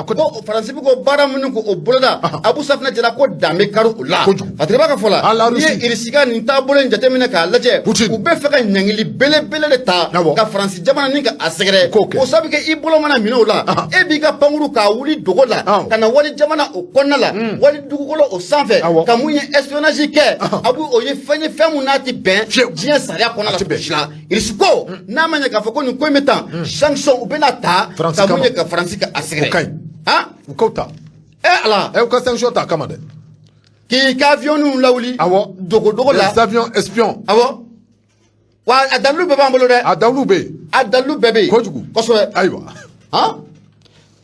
Faransi bɛ ko baara minnu ko o boloda Abu Safinɛ Jara ko dan bɛ kari o la fatigi b'a ka fɔ la n'i ye Irisi ka nin taabolo in jateminɛ k'a lajɛ u bɛ fɛ ka ɲankili belebele de ta ka Faransi jamana ni ka a sɛgɛrɛ o sabu kɛ i bolo mana minɛ o la e b'i ka pankuru k'a wuli dogo la ka na wali jamana o kɔnɔna la wali dugukolo o sanfɛ ka mun ye espionnage kɛ Abu o ye fɛn ye fɛn mun n'a ti bɛn diɲɛ sariya kɔnɔna la cogo la Irisi ko n'a ma ɲɛ k'a fɔ ko nin ko in bɛ tan sanction u bɛna ta ka mun ye ka Faransi ka a sɛgɛrɛ u k'o ta Ala u ka sanction ta kama dɛ k'i ka avion lawuli dogo la les avions espions wa a dalilu bɛɛ b'an bolo dɛ a dalilu bɛ yen a dalilu bɛɛ bɛ yen kojugu kosɛbɛ ayiwa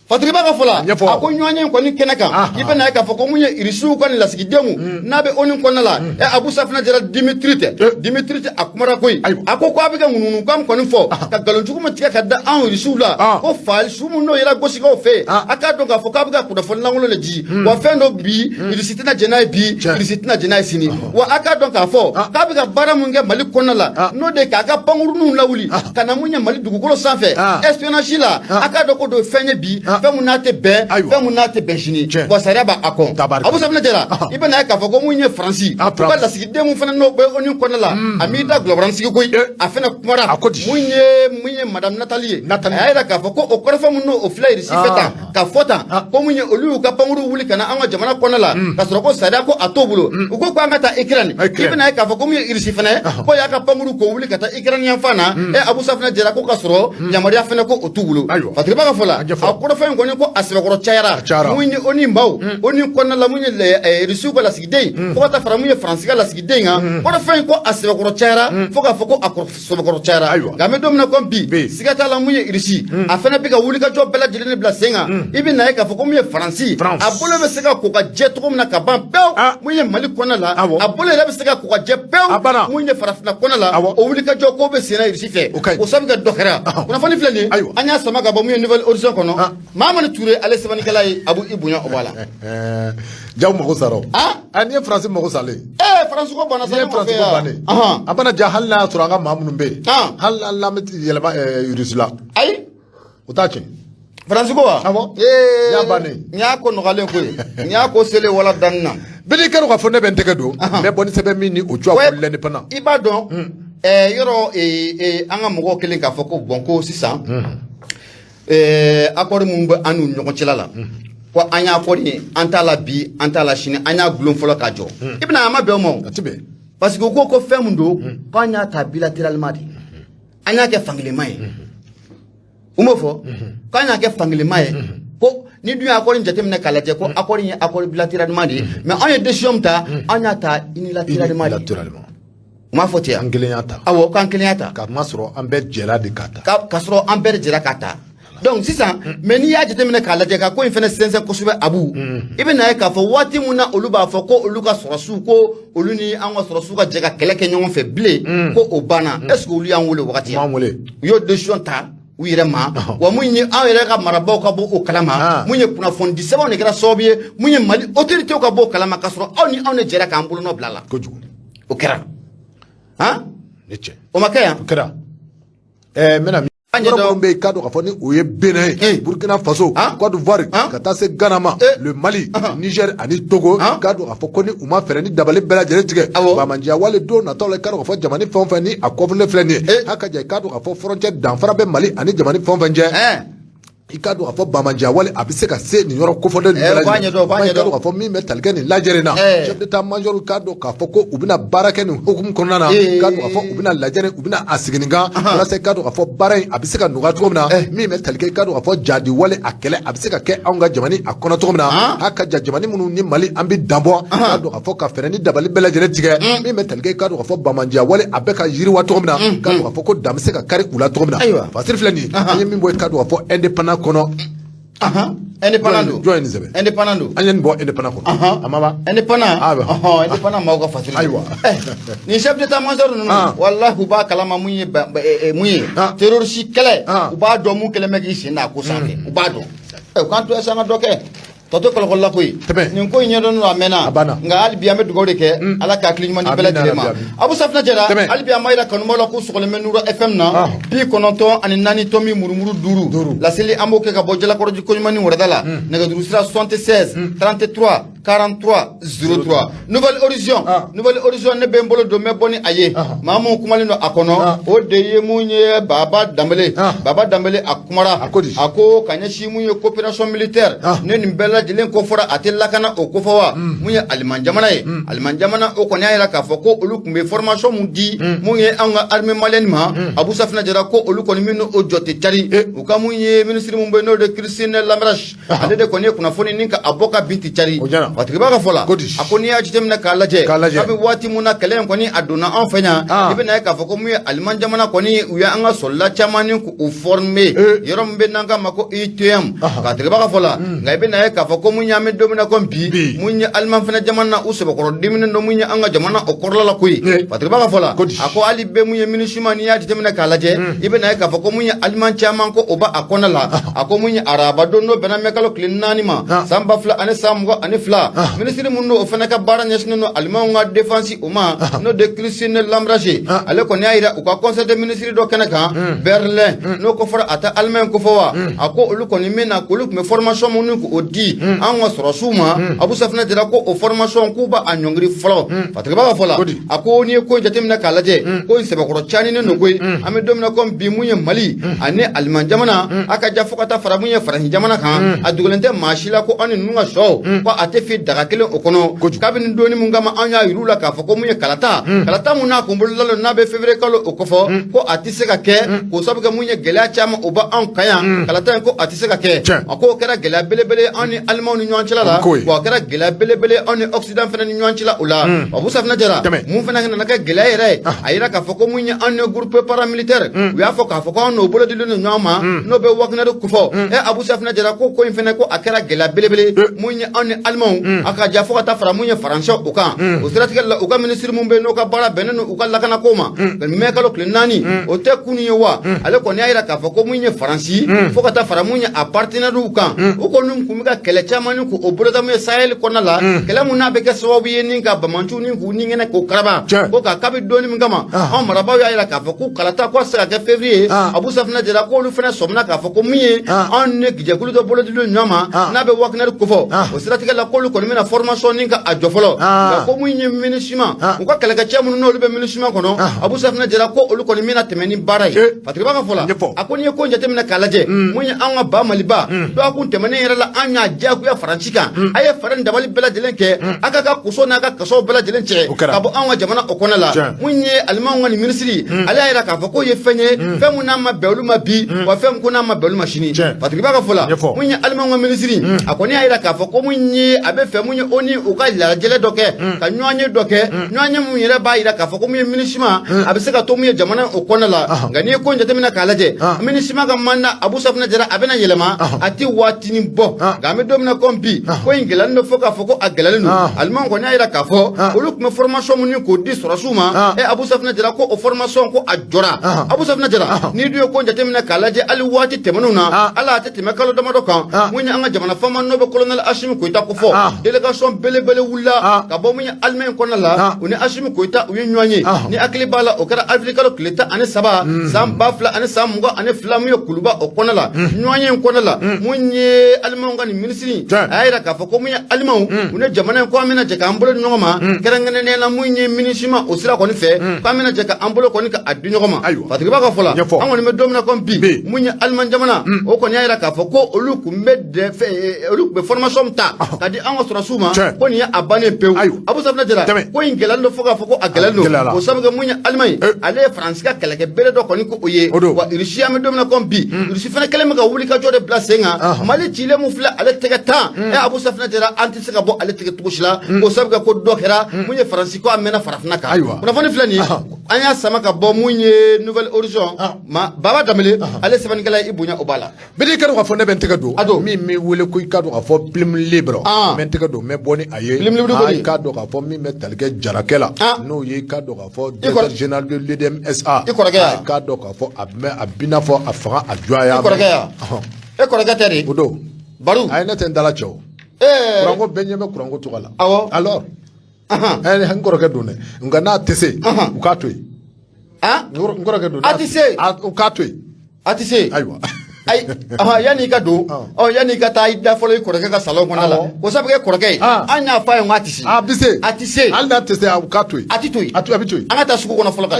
Fatriba ka fola a ko ɲɔgɔn ko ni kɛnɛ kan i bɛ na k'a fɔ ko mun ye irisiw ka lasigidenw n'a bɛ oni kɔnɔna la Abu Safina Jara Dimitri tɛ a kumara koyi a ko a bɛ ka ŋunuŋu kan kɔni fɔ ka nkalonjugu min tigɛ ka da anw irisiw la ko faali su mun n'o yɛrɛ gosikaw fɛ a k'a dɔn k'a fɔ k'a bɛ ka kunnafoni lankolon le di wa fɛn dɔ bi irisi tɛna jɛ n'a ye bi irisi tɛna jɛ n'a ye sini wa a k'a dɔn k'a fɔ k'a bɛ ka baara mun kɛ Mali kɔnɔna la n'o de k'a ka pankuruninw lawuli ka na mun ye Mali dugukolo sanfɛ espionnage la a k'a dɔn ko do fɛn ye bi fɛn mun n'a tɛ bɛn fɛn mun n'a tɛ bɛn sini wa sariya b'a kɔn Abu Safina Jara i bɛ na k'a fɔ ko mun ye Faransi u ka lasigiden mun fana n'o bɛ oni kɔnɔna la a m'i da gulɔbɔrɔn sigi koyi a fana kumara mun ye madame Nathalie ye a y'a jira k'a fɔ ko o kɔrɔfɔ mun n'o filɛ irisi fɛ tan ka fɔ tan ko mun ye olu y'u ka pankuru wuli ka na an ka jamana kɔnɔna la ka sɔrɔ ko sariya ko a t'o bolo u ko an ka taa Ukraine i bɛ na k'a fɔ ko mun ye irisi fana ko y'a ka pankuru ko wuli ka taa Ukraine yan fan na Abu Safina Jara ko ka sɔrɔ yamaruya fana ko o t'u bolo Fatriba ka fɔ la a kɔrɔfɔ in kɔni ko a sɛbɛkɔrɔ cayara mun ye oni baw oni kɔnɔna la mun ye irisiw ka lasigiden fo ka taa fara mun ye Faransi ka lasigiden kan kɔrɔfɔ in ko a sɛbɛkɔrɔ cayara fo k'a fɔ ko a sɛbɛkɔrɔ cayara nka an bɛ don min na ko bi siga t'a la mun ye irisi a fana bɛ ka wulikajɔ bɛɛ lajɛlen bila sen kan i bɛ na ye k'a fɔ ko mun ye Faransi a bolo bɛ se ka ko ka jɛ cogo min na ka ban pewu mun ye Mali kɔnɔna la a bolo yɛrɛ bɛ se ka ko ka jɛ pewu mun ye farafinna kɔnɔna la o wulikajɔ ko bɛ sen na irisi fɛ o sabu kɛ dɔ kɛra kunnafoni filɛ nin ye an y'a sama ka bɔ mun ye Nouvelle Horizon kɔnɔ Mahamani Ture ale sɛbɛnnikɛla ye Abu Ibunya o b'a la jaw mago sara ni ye Faransi mago salen Faransi ko banna sa ne Faransi ko bannen a bana ja hali n'a sɔrɔ an ka maa minnu bɛ yen hali n'an bɛ yɛlɛma irisi la ayi o t'a tiɲɛ Faransi ko wa awɔ n y'a bannen n y'a ko nɔgɔlen ko ye n y'a ko selen wala danni na bɛɛ n'i kɛra k'a fɔ ne bɛ n tɛgɛ don n bɛ bɔ ni sɛbɛn min ni o cogoya ko l'indépendant i b'a dɔn yɔrɔ an ka mɔgɔw kelen k'a fɔ ko bɔn ko sisan accord mun bɛ an n'u ɲɔgɔn cɛla la ko an y'a fɔ ye an t'a la bi an t'a la sini an y'a gulon fɔlɔ k'a jɔ i bɛna a ma bɛn o ma a tɛ bɛn parce que u ko fɛn mun don k'an y'a ta bilatéralement de an y'a kɛ fankelen ye u m'o fɔ k'an y'a kɛ fankelen ye ko ni dun ye accord in jateminɛ k'a lajɛ ko accord in ye accord bilatéralement de ye mais an ye décision min ta an y'a ta unilatéralement de u m'a fɔ ten an kelen y'a ta awɔ k'an kelen y'a ta k'a sɔrɔ an bɛɛ jɛra de k'a ta k'a sɔrɔ an bɛɛ jɛra k'a ta donc sisan mais n'i y'a jateminɛ k'a lajɛ ka ko in fana sɛnsɛn kosɛbɛ Abu i bɛ na ye k'a fɔ waati mun na olu b'a fɔ ko olu ka sɔrɔsiw ko olu ni an ka sɔrɔsiw ka jɛ ka kɛlɛ kɛ ɲɔgɔn fɛ bilen ko o banna est ce que olu y'an wele o wagati m'an wele u y'o décision ta u yɛrɛ ma wa mun ye an yɛrɛ ka marabaaw ka bɔ o kalama mun ye kunnafoni di sɛbɛnw de kɛra sababu ye mun ye Mali autorités ka bɔ o kalama k'a sɔrɔ aw ni anw de jɛra k'an bolonɔ bila a la kojugu o kɛra han ne cɛ o ma kɛ yan o kɛra n bɛna yɔrɔ minnu bɛ yen k'a dɔn k'a fɔ ni o ye Benin ye Burkina Faso Côte d'Ivoire ka taa se Ghana ma le Mali Niger ani Togo k'a dɔn k'a fɔ ko ni u ma fɛɛrɛ ni dabali bɛɛ lajɛlen tigɛ bamajiya wale don nataw la i k'a dɔn k'a fɔ jamana fɛn o fɛn ni a kɔfilen filɛ nin ye a ka jan i k'a dɔn k'a fɔ frontière danfara bɛ Mali ani jamana fɛn o fɛn cɛ i k'a dɔn k'a fɔ bamajiya wale a bɛ se ka se nin yɔrɔ kofɔlen nin bɛɛ lajɛlen i k'a dɔn k'a fɔ min bɛ tali kɛ nin lajɛlen na chef d'état major k'a dɔn k'a fɔ ko u bɛna baara kɛ nin hukumu kɔnɔna na k'a dɔn k'a fɔ u bɛna lajɛ u bɛna a sigi nin kan walasa i k'a dɔn k'a fɔ baara in a bɛ se ka nɔgɔya cogo min na min bɛ tali kɛ i k'a dɔn k'a fɔ jadi wale a kɛlɛ a bɛ se ka kɛ anw ka jamana a kɔnɔ cogo min na a ka jan jamana minnu ni Mali an bɛ danbɔ k'a dɔn k'a fɔ ka fɛɛrɛ ni dabali bɛɛ lajɛlen tigɛ min bɛ tali kɛ i k'a dɔn k'a fɔ bamajiya wale a bɛ ka yiriwa cogo min na k'a dɔn k'a fɔ ko dan bɛ se ka kari u la cogo min na Fasiri filɛ nin ye an ye min bɔ i k'a dɔn k'a fɔ indépendant kɔnɔ indépendant jɔn ye nin sɛbɛn indépendant don an ye nin bɔ indépendant kɔnɔ a ma ban indépendant indépendant maaw ka fasiri ayiwa ni chef d'état major ninnu wallahi u b'a kalama mun ye terroriste kɛlɛ u b'a dɔn mun kɛlen bɛ k'i sen da a ko sanfɛ u b'a dɔn u k'an to esa an ka dɔ kɛ tɔtɔ kɔlɔkɔlɔ la koyi nin ko in ɲɛdɔnnen don a mɛnna nka hali bi an bɛ dugawu de kɛ ala ka hakili ɲuman di bɛɛ lajɛlen ma Abu Safina Jara hali bi an b'a yira kanubaaw la ko sɔgɔlen bɛ Nura FM na 94 tɔmi murumuru 5 laseli an b'o kɛ ka bɔ Jalakɔrɔji koɲumani wɛrɛda la nɛgɛjuru sira 76 33 43 03 Nouvelle Horizon ne bɛ n bolo don n bɛ bɔ ni a ye maa mun kumalen don a kɔnɔ o de ye mun ye Baba Danbele a kumara a ko ka ɲɛsin mun ye coopération militaire ne nin bɛɛ lajɛlen ko fɔra a tɛ lakana o ko fɔ wa mun ye Aliman jamana ye Aliman jamana o kɔni y'a jira k'a fɔ ko olu tun bɛ formation mun di mun ye an ka armée malienne ma Abu Safina Jara ko olu kɔni min o jɔ tɛ cari u ka mun ye ministre mun bɛ n'o de Christine Lambrecht ale de kɔni ye kunnafoni ni ka a bɔ ka bin tɛ cari Patriba ka fola akoni ya jitemna kala je kabi wati muna kelen koni aduna an fanya ibena ka foko mu alman jamana koni uya anga solla chamani ku former yorom be nanga mako ITM Patriba ka fola ngai bena ka foko mu nyame domina kompi munya alman fana jamana usebe ko dimina no munya anga jamana okorla la kuyi Patriba ka fola ako ali be munya minishima ni ya jitemna kala je ibena ka foko munya alman chaman ko oba akona la ako munya araba donno bena mekalo klinani ma samba fla ane samgo ane fla ministre munno ofana ka bara nyesno no almango defense uma no de Christine Lamrache ale ko nyaira ko conseil de ministre do kanaka Berlin no ko fora ata alman ko fowa ako olu ko ni mena ko lu me formation munno ko odi an wasro suma abu safna dira ko o formation ko ba anyongri flo Patriba fola ako ni ko jatemna kalaje ko sebe ko chani no goy ame domna ko bi munye Mali ane alman jamana aka jafukata fara munye faransi jamana kan adugulente mashila ko ani nunga show ko ate fi daga kelen okono kabini doni mungama anya yirula ka fako munye kalata muna kumbulalo na be février kalo okofo ko atise ka ke ko sabuga munye gela chama oba an kaya kalata ko atise ka ke ko kera gela belebele ani almanu nyanchila la ko kera gela belebele ani occident fena nyanchila ula abu safna jara mun fena na ka gela yere ayira ka fako munye ani groupe paramilitaire wi afo ka fako no bolo dilu nyama no be wakna do kufo abu safna jara ko infena ko akera gela belebele munye ani almanu aka jafo ka ta fara munye faransa uka usiratika la uka ministre mumbe no ka bara beneno uka lakana koma me kalo klinani o te kuni wa ale ko nyaira ka fako munye faransi fo ka ta fara munye appartenant uka uko num kumika kele chamani ko obroda mu sahel ko nala kele munna be ke so bi ni ka bamantu ni ku ni ngene ko karaba ko ka kabi doni ngama on maraba ya ira ka fako kalata ko sa ka février abu safna jira ko lu fena somna ka fako munye on ne gije kulu do bolo dilu nyama na be wakna ko fo usiratika la ko lu ko mina formation ni ka ajofolo ko munye minishima ko kele ka chamu no lu be minishima kono abu safna jira ko lu ko mina temeni barai Patriba ka fola akoni ko njate mina kalaje munye anga ba maliba do akun temene yera la anya jagu ya faransika aye faran dabali bela jelenke aka ka kuso na ka kaso bela jelenche ka bo anga jamana okona la munye almanwa ni ministry ala yera ka fako ye fenye femu na ma belu ma bi wa fem ko na ma belu machine Patriba ka fola munye almanwa ministry akoni yera ka fako munye abe fe munye oni uka la jele doke ka nywanye doke nywanye munye re ba yera ka fako munye minishima abe se ka to munye jamana okona la ngani ko njate mina kalaje minishima ga manna abu safna jara abena yelema ati watini bo ga me domina kompi ko ingelan no foka foko agelalen alman ko nyaira ka fo oluk me formation mun ko di sorasuma abu safna jara ko o formation ko ajora abu safna jara ni dio ko njate mina kalaje ali wati temanuna ala ati temekalo do madokan munya anga jamana fama no be colonel ashim ko ita ko fo delegation bele wula ka bo munya almen ko nala uni ashim ko ita uyi nywanye ni akli bala o kara afrika lo kleta ane saba sam bafla ane sam ngo ane flamu yo kuluba o konala nywanye konala munye almen ngani ministry ayira ka fo ko munya almen uni jamana ko amena je ka ambolo nyoma kerangene ne na munye minishima osira ko ni fe ko amena je ka ambolo ko ni ka adu nyoma Patriba ka fola amoni me domina kompi munya almen jamana o ko nyayira ka fo ko oluku mbede fe oluku be formation ta kadi ango sura suma ko ni abane peu abu sabna jara ko ingelando foka foko agelando o sabaga munya almay ale france ka kala ke bele do ko ni ko oye wa irishia me domina kompi irishi fana kala maga wuli ka jode place nga mali chile mu fla ale tega ta abu sabna jara anti saka bo ale tega tukushla o sabaga ko do khera munya france ko amena farafna ka kuna fani flani anya samaka bo munye nouvelle horizon ma baba damele ale seban kala ibunya obala bidi kadu ka fo ne ben tega do mi wele ko kadu ka fo film libre men tega do me boni aye ay kadu ka fo mi me talge jarakela no ye kadu ka fo directeur général de l'EDM SA ay kadu ka fo abina fo afra adjoya e korega teri odo baru ay neten dala chow kurango benyeme kurango tukala alors ay hankoroke do ne ngana tese ukatwe ngoroke do atise ukatwe atise aywa ay yani ka do yani ka ta ida folo korega ka salon kona la ko sabe ke korega anya fa yon atise atise alda tese ukatwe atitui abitui anga ta suko kona folo ka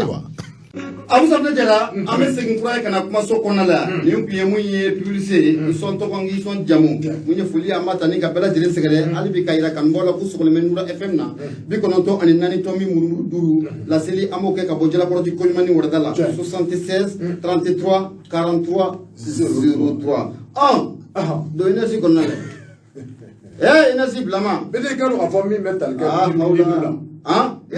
abu sabna jara ame segin kura kana kuma so kona la ni kuye munye publicité son to kongi son jamu munye fuli amata ni ka bela dire segere ali bi kayira kan bola ku sokole menura fm na bi kono to ani nani to mi muru duru la seli amoke ka bojala ko ti kolmani wordala 76 33 43 003 do ina si kona la ina si blama bede ka do ka fɔ min bɛ tali kɛ ah libre la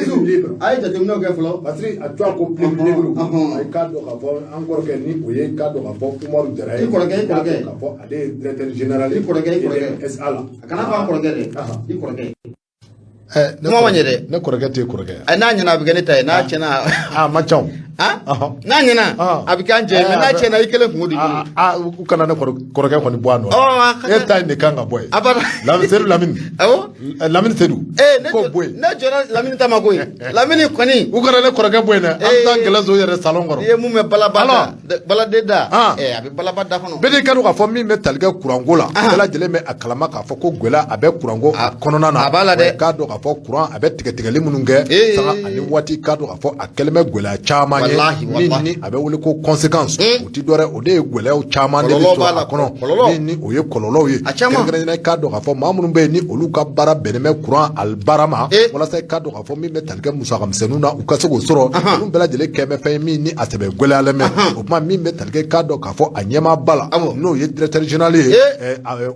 isu ay jateminɛw kɛ fɔlɔ parce que a tua ko libre ay ka do ka fɔ an kɔrɔkɛ ni o ye ka do ka fɔ Umaru Jara ye i kɔrɔkɛ ka fɔ ale ye directeur général i kɔrɔkɛ SA la a kana fɔ an kɔrɔkɛ dɛ i kɔrɔkɛ kuma ma ɲɛ dɛ ne kɔrɔkɛ tɛ kɔrɔkɛ n'a ɲɛna a bɛ kɛ ne ta ye n'a tiɲɛna a ma ca n'a ɲɛna a bɛ k'an cɛ mais n'a tiɲɛna i kelen kungo de bolo u kana ne kɔrɔkɛ kɔni bɔ a nɔ e ta in de kan ka bɔ ye Seydou Lamine Lamine Seydou ko bɔ yen ne jɔra Lamine ta ma ko ye Lamine kɔni u kana ne kɔrɔkɛ bɔ yen dɛ an bɛ taa Gɛlɛnso yɛrɛ salon kɔrɔ i ye mun mɛn balaba baladen da a bɛ balaba da kɔnɔ bɛɛ ka don k'a fɔ min bɛ tali kɛ kuranko la bɛɛ lajɛlen bɛ a kalama k'a fɔ ko Gwɛlɛ a bɛ kuranko kɔnɔna na a b'a la dɛ k'a dɔn k'a fɔ kuran a bɛ tigɛtigɛli minnu kɛ sanga ani waati k'a dɔn k'a fɔ a kɛlen bɛ Gwɛlɛya caman ye min ni a bɛ wele ko conséquence o ti dɔ wɛrɛ o de ye Gwɛlɛyaw caman de bɛ sɔrɔ a kɔnɔ min ni o ye kɔlɔlɔw ye kɛrɛnkɛrɛnnenya k'a dɔn k'a fɔ maa minnu bɛ yen ni olu ka baara bɛnnen bɛ kuran baara ma walasa k'a dɔn k'a fɔ min bɛ tali kɛ musakamisɛnninw na u ka se k'o sɔrɔ olu bɛɛ lajɛlen kɛ bɛ fɛn ye min ni a sɛbɛ Gwɛlɛyalen bɛ o tuma min bɛ tali kɛ k'a dɔn k'a fɔ a ɲɛmaaba la n'o ye directeur général ye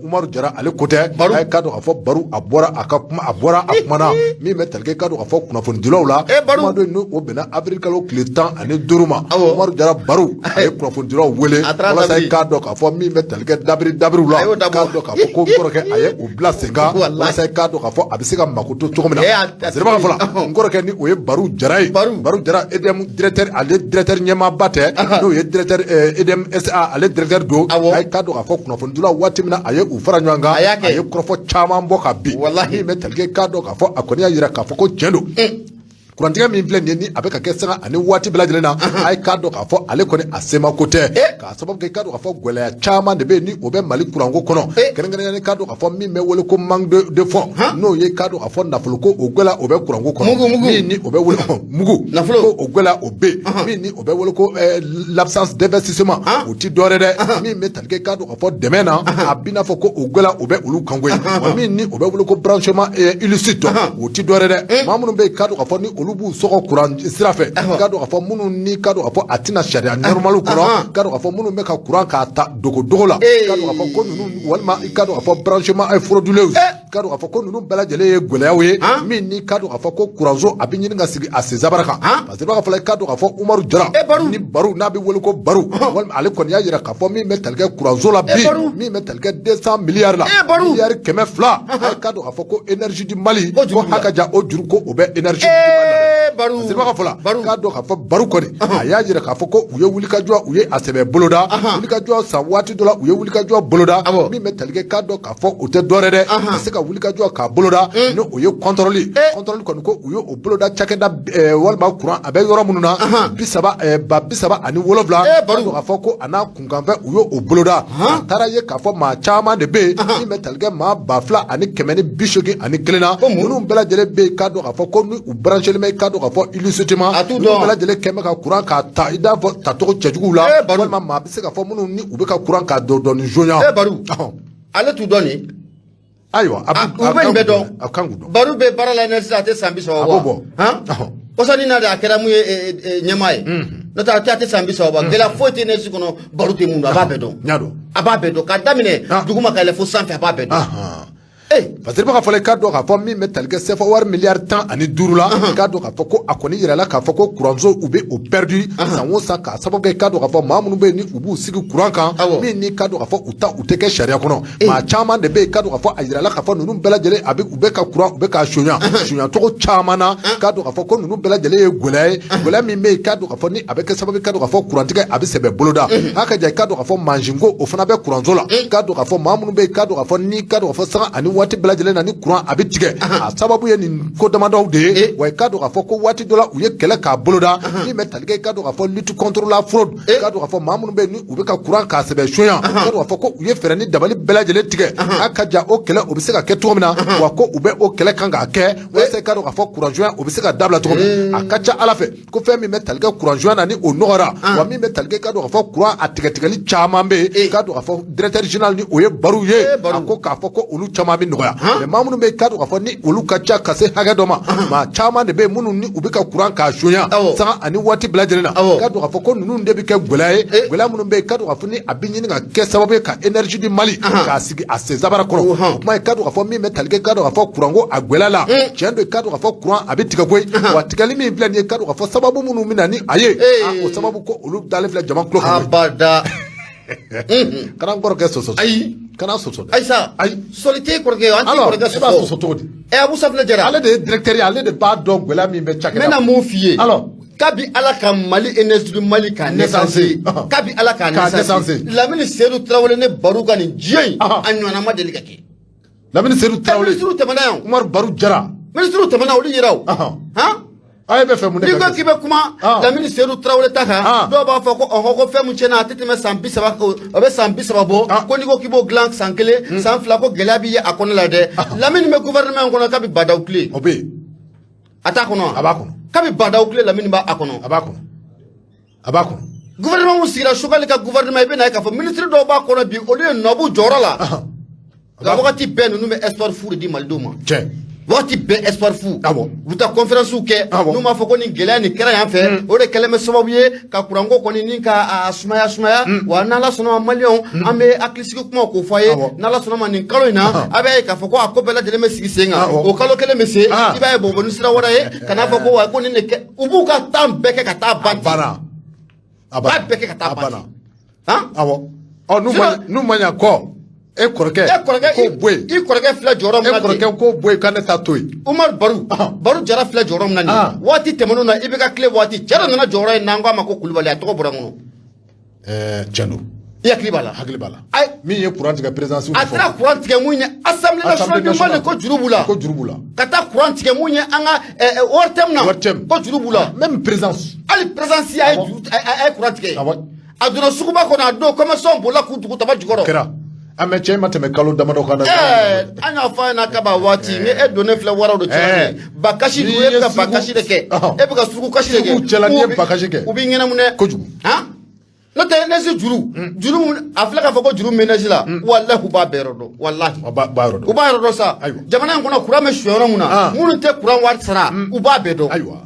Umaru Jara ale ko tɛ a ye k'a dɔn k'a fɔ Baru a bɔra a ka kuma a kumana min bɛ tali kɛ k'a dɔn k'a fɔ kunnafonidilaw la kuma dɔ n'o bɛnna avril kalo tile 15 ma Umaru Jara Baru a ye kunnafonidilaw wele walasa k'a dɔn k'a fɔ min bɛ tali kɛ dabiriw la k'a dɔn k'a fɔ ko kɔrɔkɛ a ye o bila sen kan walasa k'a dɔn k'a fɔ a bɛ se ka mako to cogo min na parce que b'a fɔ la n kɔrɔkɛ ni o ye Baru Jara ye Baru Jara EDM directeur ale directeur ɲɛmaaba tɛ n'o ye directeur EDM SA ale directeur don a ye k'a dɔn k'a fɔ kunnafonidilaw waati min na a ye u fara ɲɔgɔn kan a ye kɔrɔfɔ caman bɔ ka bin min bɛ tali kɛ k'a dɔn k'a fɔ a kɔni y'a jira k'a fɔ ko tiɲɛ don kurantigɛ min filɛ nin ye ni a bɛ ka kɛ sanga ani waati bɛɛ lajɛlen na a ye k'a dɔn k'a fɔ ale kɔni a semako tɛ k'a sababu kɛ k'a dɔn k'a fɔ Gwɛlɛya caman de bɛ yen ni o bɛ Mali kuranko kɔnɔ kɛrɛnkɛrɛnnen k'a dɔn k'a fɔ min bɛ wele ko manque de fonds n'o ye k'a dɔn k'a fɔ nafolo ko o Gwɛlɛya o bɛ kuranko kɔnɔ min ni o bɛ wele mugu ko o Gwɛlɛya o bɛ yen min ni o bɛ wele ko l'absence d'investissement o ti dɔwɛrɛ dɛ min bɛ tali kɛ k'a dɔn k'a fɔ dɛmɛ na a b'i n'a fɔ ko o Gwɛlɛya o bɛ olu kanko ye wa min ni o bɛ wele ko branchement illicite o ti dɔwɛrɛ dɛ maa minnu bɛ yen k'a dɔn k'a fɔ ni olu b'u sɔgɔ kuran sira fɛ k'a dɔn k'a fɔ minnu ni k'a dɔn k'a fɔ a tɛna sariya normal kɔnɔ k'a dɔn k'a fɔ minnu bɛ ka kuran k'a ta dogo la k'a dɔn k'a fɔ ko ninnu walima k'a dɔn k'a fɔ branchement frauduleuse k'a dɔn k'a fɔ ko ninnu bɛɛ lajɛlen ye Gwɛlɛyaw ye min ni k'a dɔn k'a fɔ ko kuranso a bɛ ɲini ka sigi a sen sabara kan parce que b'a fɔ k'a dɔn k'a fɔ Umaru Jara ni Baru n'a bɛ wele ko Baru walima ale kɔni y'a jira k'a fɔ min bɛ tali kɛ kuranso la bi min bɛ tali kɛ 200 miliyari la miliyari 200 k'a dɔn k'a fɔ ko énergie du Mali ko hakaja o juru ko o bɛ énergie du Mali la ka fɔla k'a dɔn k'a fɔ Baru kɔni a y'a jira k'a fɔ ko u ye wulikajɔ u ye a sɛbɛ boloda wulikajɔ san waati dɔ la u ye wulikajɔ boloda min bɛ tali kɛ k'a dɔn k'a fɔ u tɛ dɔwɛrɛ dɛ ka se ka wulikajɔ k'a boloda ni o ye contrôle kɔni ko u ye o boloda cakɛda walima kuran a bɛ yɔrɔ minnu na ba 37 ani 7 k'a dɔn k'a fɔ ko a n'a kunkanfɛ u ye o boloda a taara ye k'a fɔ maa caman de bɛ yen min bɛ tali kɛ maa 2,000 ani 180 ani 1 na minnu bɛɛ lajɛlen bɛ yen k'a dɔn k'a fɔ ko ni u branchelen bɛ k'a dɔn k'a fɔ illicitement minnu bɛɛ lajɛlen kɛmɛ ka kuran k'a ta i n'a fɔ tacogo cɛjuguw la walima maa bɛ se k'a fɔ minnu ni u bɛ ka kuran k'a dɔɔni jonya Baru ale t'u dɔn nin ayiwa u bɛ nin bɛɛ dɔn a kan k'u dɔn Baru bɛ baara la sisan a tɛ san 30 a b'o bɔ kɔsɔnni na de a kɛra mun ye ɲɛmaa ye n'o tɛ a tɛ san 30 gɛlɛya foyi tɛ ne si kɔnɔ Baru tɛ mun dɔn a b'a bɛɛ dɔn a b'a bɛɛ dɔn k'a daminɛ duguma ka yɛlɛ fo sanfɛ a b'a bɛɛ dɔn parce que b'a fɔ k'a dɔn k'a fɔ min bɛ tali kɛ CFA wari miliyari 15 la k'a dɔn k'a fɔ ko a kɔni yirala k'a fɔ ko kuranso u bɛ o perdu san o san k'a sababu kɛ k'a dɔn k'a fɔ maa minnu bɛ yen ni u b'u sigi kuran kan min ni k'a dɔn k'a fɔ u tɛ kɛ sariya kɔnɔ maa caman de bɛ yen k'a dɔn k'a fɔ a yirala k'a fɔ ninnu bɛɛ lajɛlen u bɛ ka kuran u bɛ k'a sonya cogo caman na k'a dɔn k'a fɔ ko ninnu bɛɛ lajɛlen ye Gwɛlɛya ye Gwɛlɛya min bɛ yen k'a dɔn k'a fɔ ni a bɛ kɛ sababu k'a dɔn k'a fɔ kurantigɛ a bɛ sɛbɛ boloda haka ja k'a dɔn k'a fɔ mansinko o fana bɛ kuranso la k'a dɔn k'a fɔ maa minnu bɛ yen k'a dɔn k'a fɔ ni k'a dɔn k'a fɔ sanga ani waati bɛɛ lajɛlen na ni kuran a bɛ tigɛ a sababu ye nin ko damadɔw de ye wa k'a dɔn k'a fɔ ko waati dɔ la u ye kɛlɛ k'a boloda min bɛ tali kɛ k'a dɔn k'a fɔ lutte contre la fraude k'a dɔn k'a fɔ maa minnu bɛ yen ni u bɛ ka kuran k'a sɛbɛ sonya k'a dɔn k'a fɔ ko u ye fɛɛrɛ ni dabali bɛɛ lajɛlen tigɛ a ka ja o kɛlɛ o bɛ se ka kɛ cogo min na wa ko u bɛ o kɛlɛ kan k'a kɛ walasa k'a dɔn k'a fɔ kuran sonya o bɛ se ka dabila cogo min a ka ca Ala fɛ ko fɛn min bɛ tali kɛ kuran sonya na ni o nɔgɔra wa min bɛ tali kɛ k'a dɔn k'a fɔ kuran a tigɛtigɛli caman bɛ yen k'a dɔn k'a fɔ directeur général ni o ye Baru ye a ko k'a fɔ ko olu caman bɛ nɔgɔya mais maa minnu bɛ i k'a dɔn k'a fɔ ni olu ka ca ka se hakɛ dɔ ma maa caman de bɛ minnu ni u bɛ ka kuran k'a sonya sanga ani waati bɛɛ lajɛlen na i k'a dɔn k'a fɔ ko ninnu de bɛ kɛ gɛlɛya ye gɛlɛya minnu bɛ yen i k'a dɔn k'a fɔ ni a bɛ ɲini ka kɛ sababu ye ka énergie di Mali k'a sigi a sen sabara kɔrɔ o kuma i k'a dɔn k'a fɔ min bɛ tali kɛ i k'a dɔn k'a fɔ kuran ko a gɛlɛya la tiɲɛ don i k'a dɔn k'a fɔ kuran a bɛ tigɛ koyi wa tigɛli min filɛ nin ye i k'a dɔn k'a fɔ sababu minnu bɛ na ni a ye o sababu ko olu dalen filɛ jama tulo kan abada kana n kɔrɔkɛ sɔsɔ ayi kana sɔsɔ Aïssa ayi sɔli tɛ kɔrɔkɛ an tɛ kɔrɔkɛ sɔsɔ b'a sɔsɔ cogo di Abu Safinɛ Jara ale de ye directeur ye ale de b'a dɔn gɛlɛya min bɛ cakɛda n bɛna mun f'i ye alors kabi ala ka Mali énergie Mali ka naissance kabi ala ka naissance Lamini Seydou Traoré ne baro ka nin diɲɛ in a ɲɔgɔnna ma deli ka kɛ Lamini Seydou Traoré ministre tɛmɛna yan Umaru Barou Jara ministre tɛmɛna olu yira o han a ye bɛ fɛ mun de n'i ko k'i bɛ kuma Lamini Seydou Traoré ta kan dɔw b'a fɔ ko ɔhɔ ko fɛn min tiɲɛna a tɛ tɛmɛ san 30 a bɛ san 30 bɔ ko n'i ko k'i b'o dilan san 1 san 2 ko gɛlɛya b'i ye a kɔnɔ la dɛ Lamini bɛ gouvernement in kɔnɔ kabi badaw tile o bɛ yen a t'a kɔnɔ a b'a kɔnɔ kabi badaw tile Lamini b'a kɔnɔ a b'a kɔnɔ a b'a kɔnɔ gouvernement min sigira Choguel ka gouvernement i bɛ na ye k'a fɔ ministre dɔw b'a kɔnɔ bi olu ye nɔbu jɔyɔrɔ la nka wagati bɛɛ ninnu bɛ espoir fu de di malidenw ma tiɲɛ wagati bɛɛ espoir fu awɔ u bɛ taa conférence kɛ n'u m'a fɔ ko nin gɛlɛya nin kɛra yan fɛ o de kɛlen bɛ sababu ye ka kuranko kɔni ni ka sumaya sumaya wa n'Ala sɔnna ma maliyɛnw an bɛ hakilisigi kumaw k'o fɔ a ye n'Ala sɔnna ma nin kalo in na a b'a ye k'a fɔ ko a ko bɛɛ lajɛlen bɛ sigi sen kan o kalo kelen bɛ se i b'a ye bɔbɔni sira wɛrɛ ye ka n'a fɔ ko wa ko nin de kɛ u b'u ka temps bɛɛ kɛ ka taa ban a b'a bɛɛ kɛ ka taa ban han awɔ n'u ma ɲa kɔ e kɔrɔkɛ ko bɔ yen i kɔrɔkɛ filɛ jɔyɔrɔ min na e kɔrɔkɛ ko bɔ yen k'an ne ta to yen Umaru Barou Jara filɛ jɔyɔrɔ min na nin waati tɛmɛnenw na i bɛ ka tile waati cɛ dɔ nana jɔyɔrɔ in na an k'a ma ko Kulibali a tɔgɔ bɔra n kɔnɔ tiɲɛ don i hakili b'a la hakili b'a la min ye courant tigɛ présidence a sera courant tigɛ mun ye Assemblée nationale du Mali ko juru b'u la ka taa courant tigɛ mun ye an ka ORTM na ko juru b'u la même présidence hali présidence a ye courant tigɛ a donna suguba kɔnɔ a don commerçant bolila k'u tugu taba jukɔrɔ kɛra a mɛ cɛ ma tɛmɛ kalo damadɔ kan an y'a fɔ a ɲɛna kaba waati ni e donnen filɛ waraw de cɛ bakasi don e bɛ ka bakasi de kɛ e bɛ ka sugu kasi de kɛ sugu cɛla n'i ye bakasi kɛ u b'i ɲɛnamu dɛ kojugu han n'o tɛ énergie juru a filɛ k'a fɔ ko juru bɛ énergie la walahi u b'a bɛɛ yɔrɔ dɔn walahi u b'a yɔrɔ dɔn sa jamana in kɔnɔ courant bɛ suɲɛ yɔrɔ min na minnu tɛ courant wari sara u b'a bɛɛ dɔn ayiwa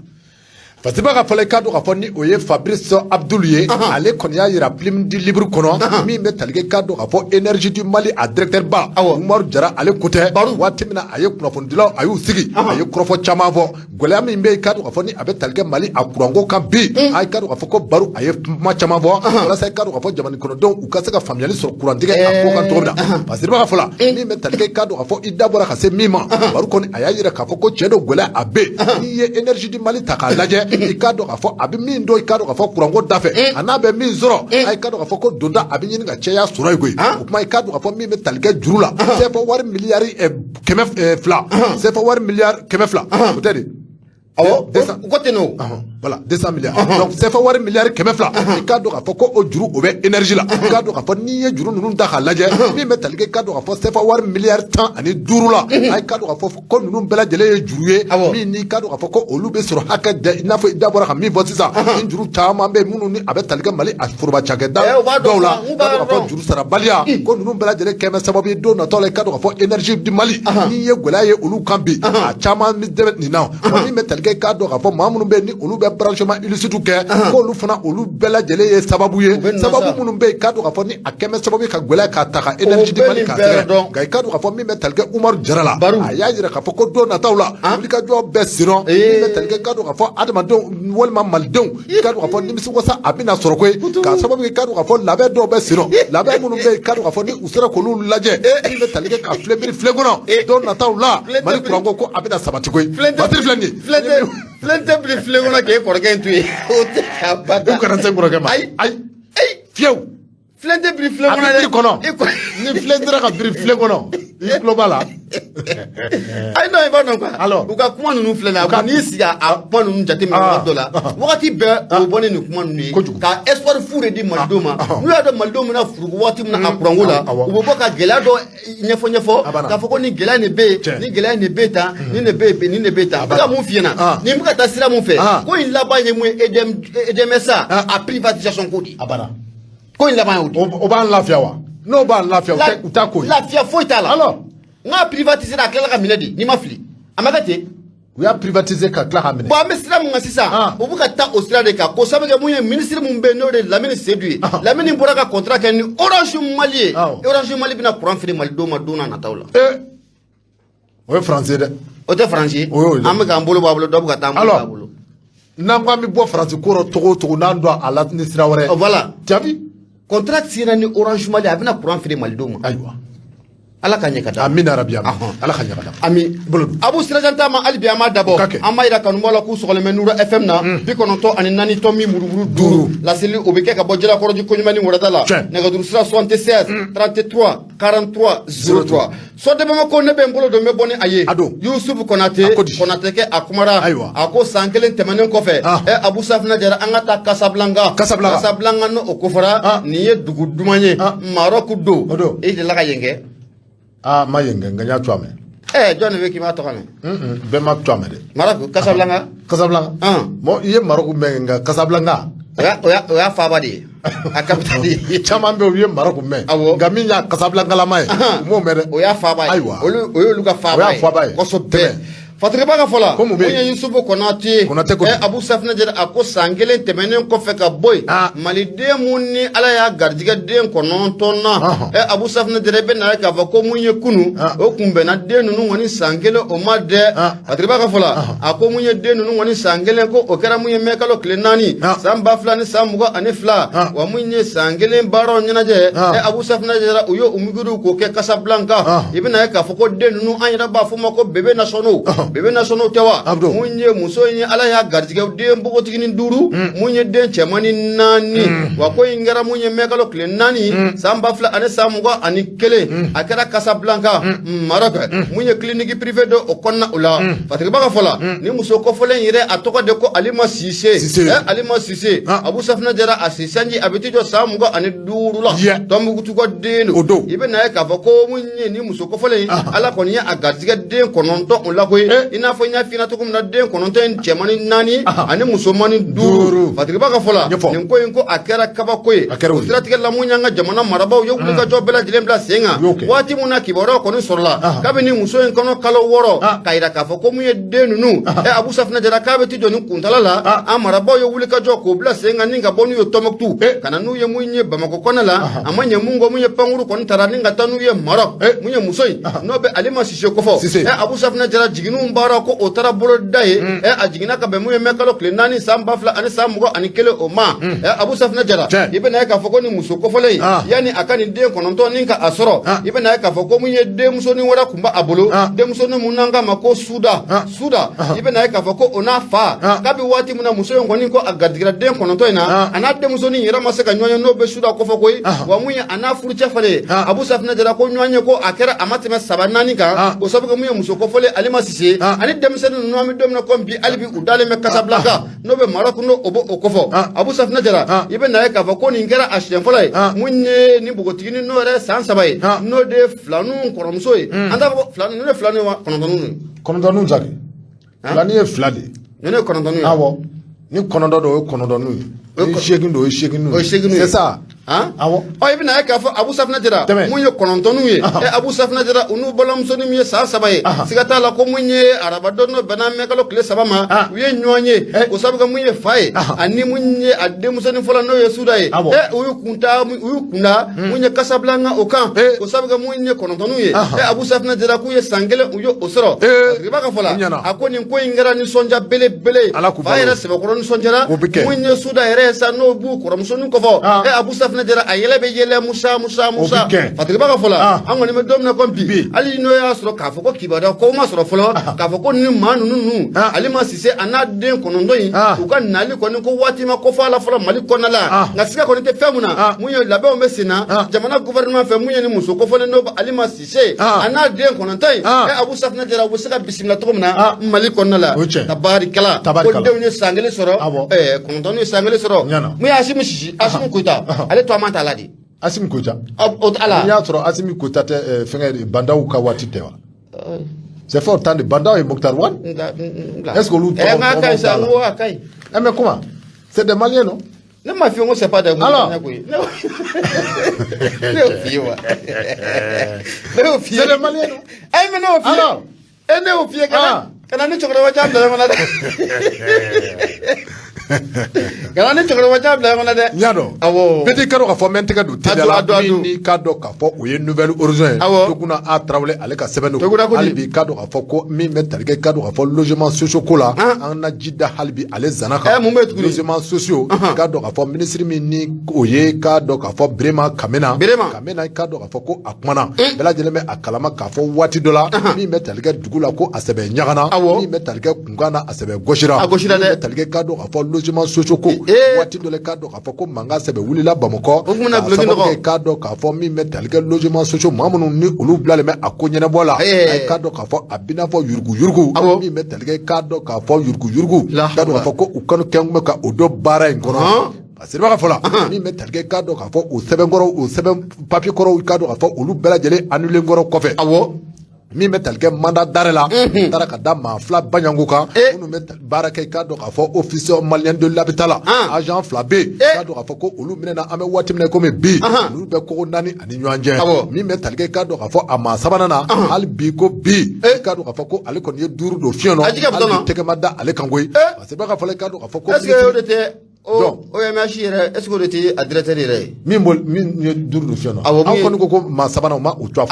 Fatiba ka fɔlɔ i k'a dɔn k'a fɔ ni o ye Fabrice Abdul ye ale kɔni y'a yira Plume du Libre kɔnɔ min bɛ tali kɛ i k'a dɔn k'a fɔ énergie du Mali a directeur ba Umaru Jara ale ko tɛ waati min na a ye kunnafonidilaw a y'u sigi a ye kɔrɔfɔ caman fɔ gɛlɛya min bɛ i k'a dɔn k'a fɔ ni a bɛ tali kɛ Mali a kuranko kan bi a i k'a dɔn k'a fɔ ko Barou a ye kuma caman fɔ walasa i k'a dɔn k'a fɔ jamana kɔnɔdenw u ka se ka faamuyali sɔrɔ kurantigɛ a ko kan cogo min na parce que i b'a fɔ la min bɛ tali kɛ i k'a dɔn k'a fɔ i da bɔra ka se min ma Barou kɔni a y'a yira k'a fɔ ko cɛ dɔ gɛlɛya a bɛ n'i ye énergie du Mali ta k'a lajɛ i k'a dɔn k'a fɔ a bɛ min dɔn i k'a dɔn k'a fɔ kuranko da fɛ a n'a bɛ min sɔrɔ a i k'a dɔn k'a fɔ ko donda a bɛ ɲini ka caya sɔrɔ yen koyi o kuma i k'a dɔn k'a fɔ min bɛ tali kɛ juru la CFA wari miliyari 200 CFA wari miliyari 200 o tɛ de awɔ u ko ten n'o voilà 200 milliards donc CFA wari miliyari 200 i k'a dɔn k'a fɔ ko o juru o bɛ énergie la i k'a dɔn k'a fɔ n'i ye juru ninnu ta k'a lajɛ min bɛ tali kɛ i k'a dɔn k'a fɔ CFA wari miliyari 15 la a i k'a dɔn k'a fɔ ko ninnu bɛɛ lajɛlen ye juru ye min n'i k'a dɔn k'a fɔ ko olu bɛ sɔrɔ hakɛ i n'a fɔ i da bɔra ka min fɔ sisan ni juru caman bɛ minnu ni a bɛ tali kɛ Mali a foroba cakɛda dɔw la i k'a dɔn k'a fɔ juru sarabaliya ko ninnu bɛɛ lajɛlen kɛ bɛ sababu ye don nataw la i k'a dɔn k'a fɔ énergie du Mali n'i ye gɛlɛya ye olu kan bi a caman bɛ nin na min bɛ tali kɛ i k'a dɔn k'a fɔ maa minnu bɛ ni olu bɛ branchement illicite kɛ k'olu fana olu bɛɛ lajɛlen ye sababu ye sababu minnu bɛ yen k'a dɔn k'a fɔ ni a kɛ bɛ sababu ye ka gɛlɛya k'a ta ka énergie du Mali k'a tigɛ nka i k'a dɔn k'a fɔ min bɛ tali kɛ Umaru Jara la a y'a yira k'a fɔ ko don nataw la wulikajɔ bɛɛ senna min bɛ tali kɛ k'a dɔn k'a fɔ adamadenw walima malidenw i k'a dɔn k'a fɔ nimisiwasa a bɛna sɔrɔ koyi k'a sababu kɛ k'a dɔn k'a fɔ labɛn dɔw bɛɛ senna labɛn minnu bɛ yen k'a dɔn k'a fɔ ni u sera k'olu lajɛ min bɛ tali kɛ ka filɛ biri filɛ kɔnɔ don nataw la Mali kuranko ko a bɛna sabati koyi batiri filɛ nin ye filɛ tɛ biri filɛ kɔnɔ k'e kɔrɔkɛ in to yen o tɛ ka bada u kana se kɔrɔkɛ ma ayi fiyewu filɛ tɛ biri filɛ kɔnɔ dɛ kɔnɔ ni filɛ sera ka biri filɛ kɔnɔ i tulo b'a la ayi non i b'a dɔn quoi u ka kuma ninnu filɛ nin ye n'i sigi a kuma ninnu jateminɛ waati dɔ la wagati bɛɛ o bɔ ni nin kuma ninnu ye ka espoir fu de di malidenw ma n'u y'a dɔn malidenw bɛna furugu waati min na a kuranko la u bɛ bɔ ka gɛlɛya dɔ ɲɛfɔ k'a fɔ ko nin gɛlɛya nin bɛ yen nin gɛlɛya nin bɛ yen tan nin de bɛ yen nin de bɛ yen tan a bɛ ka mun f'i ɲɛna nin bɛ ka taa sira mun fɛ ko in laban ye mun ye EDMSA a privatisation ko de ko in laban ye o de o b'an lafiya wa n'o b'an lafiya u t'a ko ye lafiya foyi t'a la nga privatiser la kala ka minedi ni mafli amagate u y'a privatiser ka tila ka minɛ bon an bɛ sira mun kan sisan o bɛ ka taa o sira de kan ko sabu kɛ mun ye ministre mun bɛ yen n'o de ye Lamini Seydou ye Lamini bɔra ka contrat kɛ ni Orange Mali ye Orange Mali bɛna courant feere Malidenw ma don n'a nataw la o ye français dɛ o tɛ français an bɛ k'an bolo bɔ a bolo dɔ bɛ ka taa an bolo bɔ a bolo n'an ko an bɛ bɔ France ko rɔ togo o togo n'an don a la ni sira wɛrɛ voilà jaabi contrat signé ni Orange Mali a bɛna courant feere Malidenw ma ayiwa ala ka ɲɛ ka da amina rabi ala ka ɲɛ ka da ami Abu Sirajanta ma alibi an ma dabɔ an ma yira kanubɔ la k'u sɔgɔlen Nura FM na 94 tɔmi murumuru 5 laseli o bɛ kɛ ka bɔ Jalakɔrɔji Koɲumani Wɔrɔda la nɛgɛjuru sira 76 33 43 03 sɔdɛbɛma ko ne bɛ n bolo don n bɛ bɔ ni a ye Yusufu Konate kɛ a kumara a ko san 1 tɛmɛnen kɔfɛ Abu Safinɛ Jara an ka taa Casablanca n'o kofɔra nin ye dugu duman ye Maroc don e delila ka yen kɛ ma yen kɛ nka n y'a to a mɛn jɔn de bɛ k'i ma tɔgɔ mɛn bɛɛ ma to a mɛn dɛ Maroc Casablanca bon i ye Maroc mɛn nka Casablanca o y'a faaba de ye a capitale ye caman bɛ yen u ye Maroc mɛn nka min y'a Casablanca-lama ye u m'o mɛn dɛ o y'a faaba ye o y'olu ka faaba ye kosɛbɛ Fatigaba ka fɔ la mun ye Yusufu Konate Abu Safinɛ Jara a ko san 1 tɛmɛnen kɔfɛ ka bɔ yen maliden mun ni ala y'a garijɛgɛ den 9 na Abu Safinɛ Jara bɛ na k'a fɔ ko mun ye kunu o kun bɛnna den ninnu kɔni san 1 o ma dɛ Fatigaba ka fɔ la a ko mun ye den ninnu kɔni san 1 ko o kɛra mun ye mɛ kalo tile 4 san 2000 ni san 22 wa mun ye san 1 baaraw ɲɛnajɛ Abu Safinɛ Jara u ye u migiru k'o kɛ Casablanca i bɛna ye k'a fɔ ko den ninnu an yɛrɛ b'a fɔ ma ko bébé nationaux bébé nationaux tɛ wa mun ye muso in ye ala y'a garijɛgɛ den npogotiginin 5 mun ye den cɛmannin 4 wa ko in kɛra mun ye mɛ kalo tile 4 san 2000 ani san 21 a kɛra Casablanca Maroc mun ye clinique privée dɔ o kɔnɔna o la Fatigiba ka fɔ la ni muso kɔfɔlen yɛrɛ a tɔgɔ de ko Alima Sise Alima Sise Abu Safinɛ Jara a si sanji a bɛ t'i jɔ san 25 la Tɔnbukutu ka den don i bɛ na ye k'a fɔ ko mun ye ni muso kɔfɔlen ala kɔni ye a garijɛgɛ den 9 o la koyi i n'a fɔ n y'a f'i ɲɛna cogo min na den 9 in cɛmannin 4 ani musomannin 5 Fatigiba ka fɔ la nin ko in ko a kɛra kabako ye o siratigɛ la mun y'an ka jamana marabaw ye wulikajɔ bɛɛ lajɛlen bila sen kan waati mun na kibaruyaw kɔni sɔrɔla kabini muso in kɔnɔ kalo 6 k'a yira k'a fɔ ko mun ye den ninnu Abu Safinɛ Jara k'a bɛ t'i jɔ nin kuntala la an marabaw ye wulikajɔ k'o bila sen kan ni ka bɔ n'u ye Tɔnbukutu ka na n'u ye mun ye Bamakɔ kɔnɔ la a ma ɲɛ mun kɔ mun ye pankuru kɔni taara ni ka taa n'u ye Maroc mun ye muso in n'o bɛ Alima Sise kɔfɔ Abu Safinɛ Jara jiginniw baara ko o taara bolo da ye a jiginna ka bɛn mun ye mɛ kalo tile 4 san 2000 ani san 21 o ma Abu Safinɛ Jara i bɛna ye k'a fɔ ko ni muso kɔfɔlen yanni a ka nin den 9 ni ka a sɔrɔ i bɛna ye k'a fɔ ko mun ye denmusonin wɛrɛ kun b'a a bolo denmusonin mun n'an k'a ma ko Suda i bɛna ye k'a fɔ ko o n'a fa kabi waati min na muso in kɔni ko a garijɛgɛra den 9 in na a n'a denmusonin yɛrɛ ma se ka ɲɔgɔn ye n'o bɛ Suda kɔfɛ koyi wa mun ye a n'a furucɛ falen Abu Safinɛ Jara ko ɲɔgɔn ye ko a kɛra a ma tɛmɛ 3-4 kan o sababu mun ye muso kɔfɔlen Alima Sise ani denmisɛnnin ninnu an bɛ don min na ko bi hali bi u dalen bɛ Casablanca n'o bɛ Maroc n'o o b'o kɔfɔ Abu Safinɛ Jara i bɛ na ye k'a fɔ ko nin kɛra a siɲɛ fɔlɔ ye mun ye ni npogotiginin n'o yɛrɛ san 3 ye n'o de ye filaninw kɔrɔmuso ye an t'a fɔ filanin ne filanin wa 9 jaki filanin ye 2 de ne 9 ye awɔ ni 9 don o ye 9 ye ni 8 don o ye 8 ye c'est ça awɔ i bɛna ye k'a fɔ Abu Safinɛ Jara mun ye 9 ye Abu Safinɛ Jara u n'u balimamusonin min ye san 3 ye siga t'a la ko mun ye araba don n'o bɛnna mɛ kalo tile 3 ma u ye ɲɔgɔn ye o sababu mun ye fa ye ani mun ye a denmusonin fɔlɔ n'o ye Suda ye u y'u kunda mun ye Casablanca o kan o sababu mun ye 9 ye Abu Safinɛ Jara k'u ye san 1 u ye o sɔrɔ Fatigiba ka fɔ la a ko nin ko in kɛra nisɔndiya belebele fa yɛrɛ sɛbɛkɔrɔ nisɔndiyara mun ye Suda yɛrɛ ye sa n'o b'u kɔrɔmusonin kɔfɔ Abu Safinɛ Jara a yɛlɛ bɛ yɛlɛ Musa Fatigiba ka fɔ la an kɔni bɛ don min na ko bi hali n'o y'a sɔrɔ k'a fɔ ko kibaruya ko ma sɔrɔ fɔlɔ k'a fɔ ko nin maa ninnu Alima Sise a n'a den 9 in u ka nali kɔni ko waati ma ko fɔ a la fɔlɔ Mali kɔnɔna la nka siga kɔni tɛ fɛn mun na mun ye labɛnw bɛ sen na jamana gouvernement fɛ mun ye ni muso kɔfɔlen n'o bɛ Alima Sise a n'a den 9 in Abu Safinɛ Jara u bɛ se ka bisimila cogo min na Mali kɔnɔna la tabarikala ko denw ye san 1 sɔrɔ 9 ye san 1 sɔrɔ mun ye Asimu Sisi Asimu Koyita ale to a ma t'a la de Asimi Koyita o ala n'i y'a sɔrɔ Asimi Koyita tɛ fɛngɛ Bandaw ka waati tɛ wa c'est fort temps de Bandaw et Mokhtar Ouane est-ce que olu tɔgɔ mais comment c'est des Maliens non Ne m'a fait, on sait pas de quoi. Alors, c'est le Malien. Alors, kana ni chokora jam da ngona de kana ni chokora jam da ngona de nyado awo petit kado ka fo mentega do tedala ni kado ka fo o ye nouvelle horizon to kuna a trawle ale ka sebeno albi kado ka fo ko mi metalge kado ka fo logement sociaux ko la an jidda halbi ale zanaka logement sociaux kado ka fo ministre mi ni o ye kado ka fo brema kamena kado ka fo ko akmana bela jeleme akalama ka fo wati dola mi metalge dugula ko asebe nyagana mi metalge kungana asebe goshira mi metalge kado ka fo logement sociaux ko wati dole kado ka fo ko manga sebe wulila bamako kado ka fo mi metalge logement sociaux mamunu ni olu blale me akonyene bola kado ka fo abina fo yurgu mi metalge kado ka fo yurgu kado ka fo ko ukanu kengume ka odo bara ngono asirba ka fola mi metalge kado ka fo o seben goro o seben papier koro kado ka fo olu bela jele annuler ngoro kofe mi metalge mandat darela tara ka da ma fla banyango kan unu metal baraka kado ka fo officier malien de l'habitat agent flabé kado ka fo ko olu minena ame wati mine ko me bi olu be ko nani ani nyanje mi metalge kado ka fo ama sabanana al bi ko bi kado ka fo ko ale ko ye duru do fiono al teke madda ale kangoy parce que ka fo le kado ka fo ko OMH est-ce que tu es directeur min duru do fiono an ko ko ma sabana ma o twa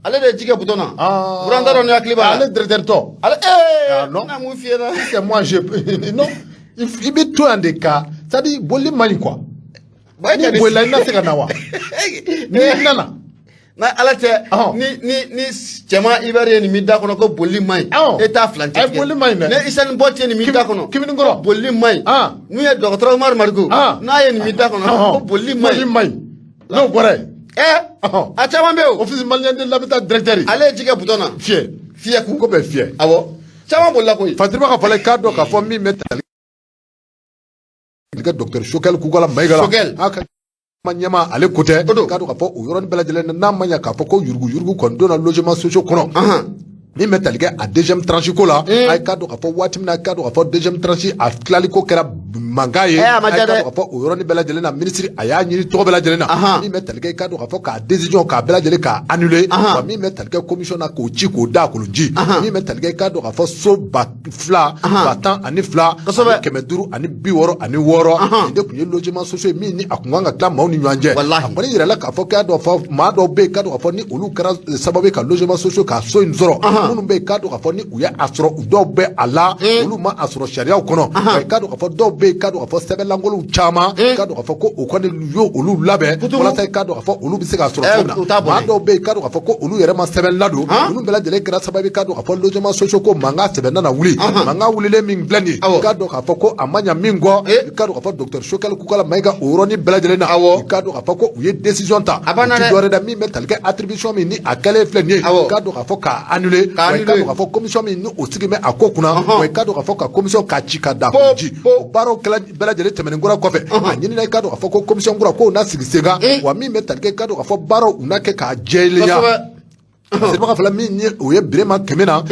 ale de jige butona buranda ron ya kliba ale directeur to ale non na mu fiera c'est moi je non il be tout en des cas ça dit boli mani quoi ni bola ina se kana wa ni nana na alate ni chama ibare ni midda kono ko boli mai eta flanche boli mai ne isan botte ni midda kono kimi ngoro boli mai nu ya docteur Omar Margo na ye ni midda kono ko boli mai no bore a chama mbeo office malien de l'habitat directeur ale jige butona fier ku ko be fier awo chama bolla ko fatima ka fale kado ka fo mi metal le docteur Chokel ku gola maygala aka manyama ale kote kado ka fo o yoron bela jele na manya ka fo ko yurgu kon dona logement social kono ni metal ge a deuxième tranche ko la ay kado ka fo watimna kado ka fo deuxième tranche a klaliko kera mangaye kado ka fo o yoroni bela jele na ministre aya nyiri to bela jele na ni metal ge kado ka fo ka décision ka bela jele ka annuler wa mi metal ge commission na ko ci ko da ko lunji ni metal ge kado ka fo so fla batan ani fla kemeduru ani biworo ani woro inde ku logement social mi ni akunganga kla mawni nyanje akoni yira la ka fo kado fo ma do be kado ka fo ni olu kara sababu ka logement social ka so inzoro unu be kado ka fo ni uya asro do be ala olu ma asro sharia kono kado ka fo do be kado ka fo sebelangolo chama kado ka fo ko o ko ni yo olu labe wala tay kado ka fo olu bi se ka asro ma do be kado ka fo ko olu yere ma sebel lado unu bela jele kra sababu kado ka fo logement social ko manga sebena na wuli manga wuli le ming blani kado ka fo ko amanya mingo kado ka fo docteur Chokel ku kala maiga oroni bela jele na kado ka fo ko uye décision ta ti dore da mi metal ke attribution mi ni akale fleni kado ka fo ka annuler kado ka fo commission mi ni osigi me akokuna kado ka fo ka commission ka chika da ji baro kala bela jele temene ngora kofe anyini na kado ka fo ko commission ngora ko na sigisega wa mi metal ke kado ka fo baro unake ka jele ya c'est pas que mi ni oye brema kemena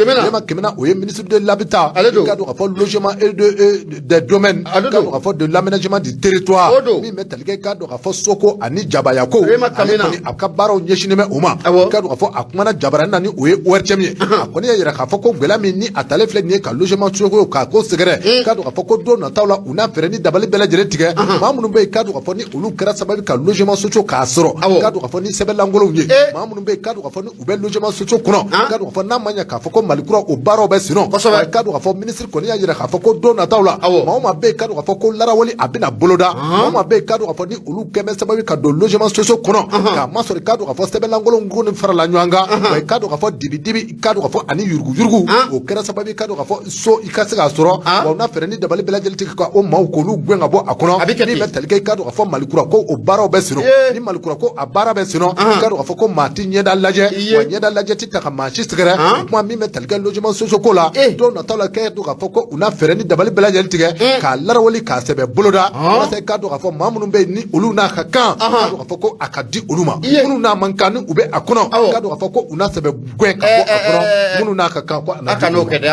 oye ministre de l'habitat kado ka fo logement et des domaines kado ka fo de l'aménagement du territoire mi metal ke kado ka fo soko ani jabaya ko ani akabaro nyeshine me uma kado ka fo akumana jabara nani oye ORTM akoni yira ka fo ko gbela mi ni atale fle ni ka logement soko ka ko segere kado ka fo ko do na tawla una fereni dabali bela jere tige mamunu be kado ka fo ni ulu kra sababu ka logement soko ka soro kado ka fo ni sebelangolo nye mamunu be kado ka fo ni ubel logement social kono kado ka fo na manya ka fo ko malikura o baro be sino kado ka fo ministre koni yira ka fo ko do na tawla mama be kado ka fo ko lara wali abina boloda mama be kado ka fo ni ulu keme sababu ka do logement social kono ka masori kado ka fo sebelangolo ngoni farala nywanga kado ka fo dibi kado ka fo ani yurgu o kera sababu kado ka fo so ikase ka soro wa na fere ni dabali bela jelti ka o maw ko lu gwenga bo akono ni metal ke kado ka fo malikura ko o baro be sino ni malikura ko abara be sino kado ka fo ko mati nyeda laje wa nyeda laje tita ka machi sigere mo mi metal ke logement social ko la do na tala ke do ka fo ko una fere ni dabali bela jelti ka lara wali ka sebe boloda wa se kado ka fo mamunu be ni ulu na ka kan kado ka fo ko akadi uluma munu na mankani ube akono kado ka fo ko una sebe gwen ka bo akono munu na ka kan ko akano kede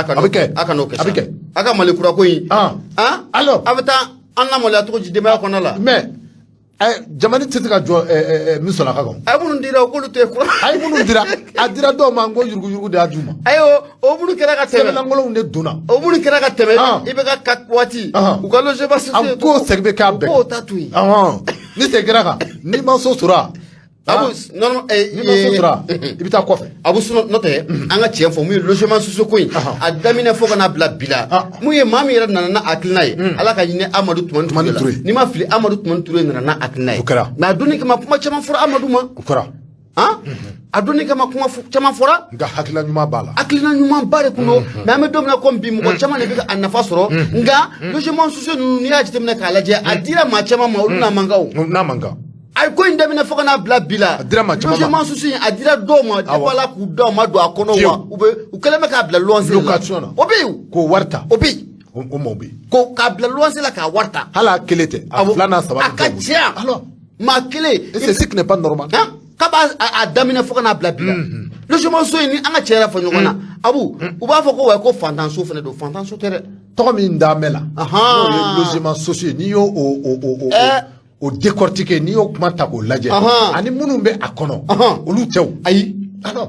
aka malikura ko yi alors abata anna mo la to jidema ko na la mais jamani tete ka jɔ misola ka kan ay munun dira ko lu te ko ay munun dira a dira dɔw ma ngo yurugu de a d'u ma ayo o munun kɛra ka tɛmɛ sɛbɛnlankolonw de donna o munun kɛra ka tɛmɛ i bɛ ka waati u ka logement social ko sɛgi bɛ k'a bɛɛ ko ta to yen ni sɛgi kɛra kan ni ma so sɔrɔ abu non ni ma so sɔrɔ i bɛ taa kɔfɛ abu sunɔ n'o tɛ an ka tiɲɛ fɔ mun ye logement social ko in a daminɛ fo ka n'a bila bi la mun ye maa min yɛrɛ nana n'a hakilina ye ala ka ɲinɛ Amadu Tumani Ture n'i ma fili Amadu Tumani Ture nana n'a hakilina ye mais a donni kama kuma caman fɔra Amadu ma o kɛra a donni kama kuma caman fɔra nka hakilina ɲuman b'a la hakilina ɲuman ba de kun don mais an bɛ don min na komi bi mɔgɔ caman de bɛ ka a nafa sɔrɔ nka logement social ninnu n'i y'a jateminɛ k'a lajɛ a dira maa caman ma olu n'a man kan o n'a man kan a ko in daminɛ fo ka n'a bila bi la logement social a dira dɔw ma depuis Ala k'u da u ma don a kɔnɔ wa u kɛlen bɛ k'a bila loyer la o bɛ yen k'o wari ta o bɛ yen o maaw bɛ yen ko k'a bila loyer la k'a wari ta hali a kelen tɛ a filanan saba a ka caya maa kelen c'est ce qui n'est pas normal k'a b'a daminɛ fo ka n'a bila bi la logement so in ni an ka cɛ yɛrɛ fɔ ɲɔgɔn na abu u b'a fɔ ko wa ko fantanso fana don fantanso tɛ dɛ tɔgɔ min d'a mɛn la n'o ye logement social n'i y'o o décortiquer n'i y'o kuma ta k'o lajɛ ani minnu bɛ a kɔnɔ olu tɛ o ayi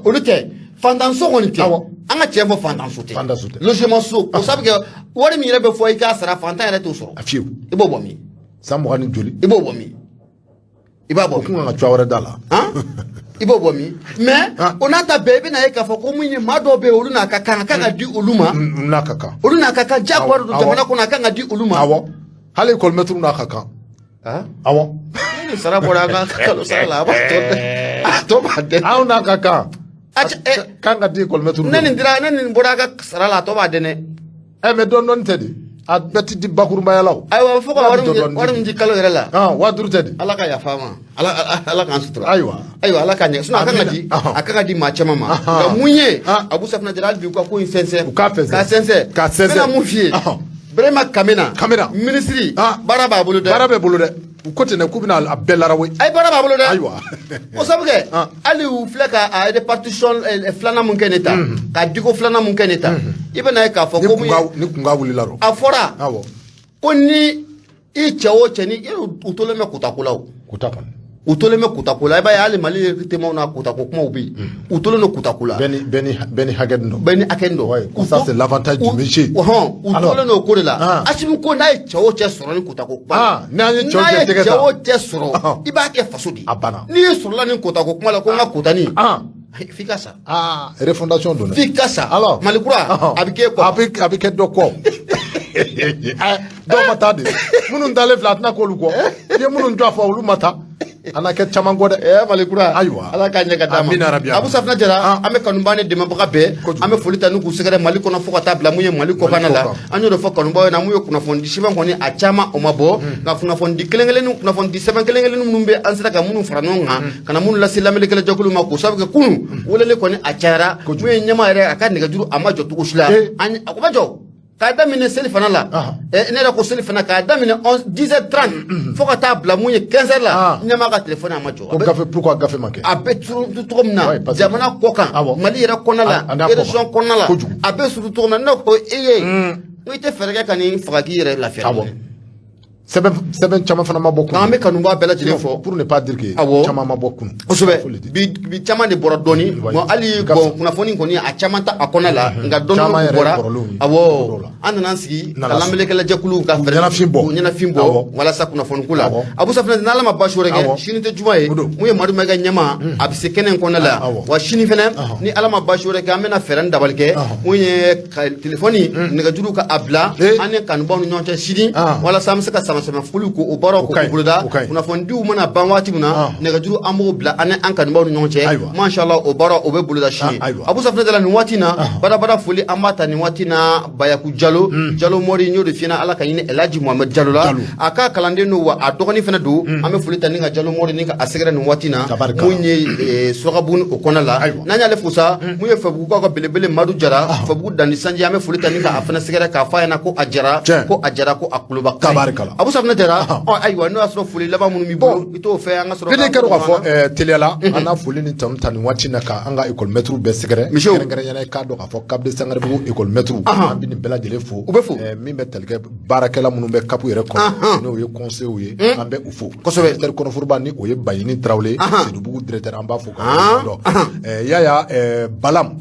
olu tɛ fantanso kɔni tɛ an ka cɛ fɔ fantanso tɛ logement so o sabu kɛ wari min yɛrɛ bɛ fɔ i k'a sara fantan yɛrɛ t'o sɔrɔ a fiyewu i b'o bɔ min san 20 ni joli i b'o bɔ min i b'a bɔ o kun kan ka cogoya wɛrɛ d'a la i b'o bɔ min mais o n'a ta bɛɛ i bɛna ye k'a fɔ ko mun ye maa dɔw bɛ yen olu n'a ka kan a kan ka di olu ma n'a ka kan olu n'a ka kan diyagoya don jamana kɔnɔ a kan ka di olu ma awɔ hali école-maître n'a ka kan awɔ ni sara bɔra an ka kalo sara la a tɔ b'a dɛmɛ anw n'a ka kan kan ka di école-maître ne nin bɔra a ka sara la a tɔ b'a dɛmɛ mais dɔɔni tɛ de a bɛɛ ti di bakurubaya la o ayiwa fo ka wari min di kalo yɛrɛ la 5000 tɛ de ala ka yafa ma ala k'an sutura ayiwa ala ka ɲɛ sinon a kan ka di maa caman ma nka mun ye Abu Safinɛ Jara hali bi u ka ko in sɛnsɛn k'a sɛnsɛn n bɛna mun f'i ye Birahima Kamina ministre baara b'a bolo dɛ baara bɛ bolo dɛ u ko ten dɛ k'u bɛna a bɛɛ larawe ayi baara b'a bolo dɛ ayiwa o sabu kɛ hali u filɛ ka a répartition filanan mun kɛ ne ta ka diko filanan mun kɛ ne ta i bɛna ye k'a fɔ ko mun ye ni kunga wulila o a fɔra ko ni i cɛ o cɛ ni u tolen bɛ kutako la o kuta kɔni u tolen bɛ kutako la i b'a ye hali Mali temaw n'a kutako kumaw bɛ yen u tolen don kutako la bɛɛ ni hakɛ dɔ bɛɛ ni hakɛ dɔ ça c'est l'avantage du métier u tolen don o ko de la Asimu ko n'a ye cɛ o cɛ sɔrɔ ni kutako kuma n'a ye cɛ o cɛ sɔrɔ i b'a kɛ faso de ye a banna n'i ye sɔrɔla ni kutako kuma la ko n ka kutani f'i ka sa refondation don dɛ f'i ka sa Mali kura a bɛ k'e kɔ a bɛ kɛ dɔ kɔ dɔw ma taa de minnu dalen filɛ a tɛna k'olu kɔ i ye minnu jɔ a fɔ olu ma taa a na kɛ caman kɔ dɛ Mali kura ayiwa ala k'a ɲɛ ka d'a ma Abu Safinɛ Jara an bɛ kanubaga ni dɛmɛbaga bɛɛ an bɛ foli ta n'u k'u sɛgɛrɛ Mali kɔnɔ fo ka taa bila mun ye Mali kɔkanna la an y'o de fɔ kanubaga na mun ye kunnafoni sɛbɛn kɔni a caman o ma bɔ nka kunnafoni kelen-kelennin kunnafoni sɛbɛn kelen-kelennin minnu bɛ an sera ka minnu fara ɲɔgɔn kan ka na minnu lase lamɛnnikɛla jɛkulu ma k'o sabu kɛ kunun weleli kɔni a cayara mun ye ɲɛmaa yɛrɛ a ka nɛgɛjuru a ma jɔ cogo si la a ko ma jɔ k'a daminɛ seli fana la ne yɛrɛ ko seli fana k'a daminɛ 10h30 fo ka taa bila mun ye 15h la ɲɛmaa ka téléphone a ma jɔ ko gafe pourquoi gafe ma kɛ a bɛ turu cogo min na jamana kɔ kan Mali yɛrɛ kɔnɔna la région kɔnɔna la a bɛ suru cogo min na ne ko e ye n i tɛ fɛɛrɛ kɛ ka nin faga k'i yɛrɛ lafiya sɛbɛn caman fana ma bɔ kun an bɛ kanubaga bɛɛ lajɛlen fɔ pour ne pas dire que caman ma bɔ kun kosɛbɛ bi caman de bɔra dɔɔni bon hali kunnafoni kɔni a caman ta a kɔnɔ la nka dɔɔni bɔra an nana sigi ka lamɛnnikɛla jɛkulu ka ɲɛnafin bɔ walasa kunnafoni ko la Abu Safinɛ n'Ala ma baasi wɛrɛ kɛ sini tɛ juma ye mun ye Madu Mayiga ɲɛmaa a bɛ se kɛnɛ in kɔnɔna la wa sini fɛnɛ ni Ala ma baasi wɛrɛ kɛ an bɛna fɛɛrɛ dabali kɛ mun ye telefɔni nɛgɛjuru ka a bila an ni kanubaw ni ɲɔgɔn cɛ sini walasa an bɛ se ka sama foliw ko o baaraw ko boloda kunnafonidiw mana ban waati min na nɛgɛjuru an b'o bila an ni an kanubaw ni ɲɔgɔn cɛ mashallah o baara o bɛ boloda sini Abu Safinɛ Jara nin waati na badabada foli an b'a ta nin waati na Bayaku Jalo Mori n y'o de f'i ɲɛna Ala ka ɲini Elhaji Muhamɛd Jalo la a ka kalanden don wa a dɔgɔnin fana don an bɛ foli ta ni ka Jalo Mori ni ka a sɛgɛrɛ nin waati na mun ye Surakabugu o kɔnɔ la n'an y'ale fo sa mun ye Fɛbugukaw ka belebele Madu Jara Fɛbugu Dandi Sanji an bɛ foli ta ni ka a fana sɛgɛrɛ k'a fɔ a ɲɛna ko a jara ko a kuloba Abu Safina Jara ayiwa n'o y'a sɔrɔ foli laban minnu b'i bolo i t'o fɛ an ka sɔrɔ bide kɛra k'a fɔ teliyala an n'a foli ni tanu ta nin waati na ka an ka école maître bɛɛ sɛgɛrɛ kɛrɛnkɛrɛnyana i k'a dɔn k'a fɔ Cap de Sangarebugu école maître an bɛ nin bɛɛ lajɛlen fo u bɛ fo min bɛ talikɛ baarakɛla minnu bɛ Cap yɛrɛ kɔnɔ n'o ye conseil ye an bɛ u fo kosɛbɛ directeur kɔnɔforoba ni o ye Bayini Tarawele Seydoubougou directeur an b'a fo ka dɔn Yaya Balam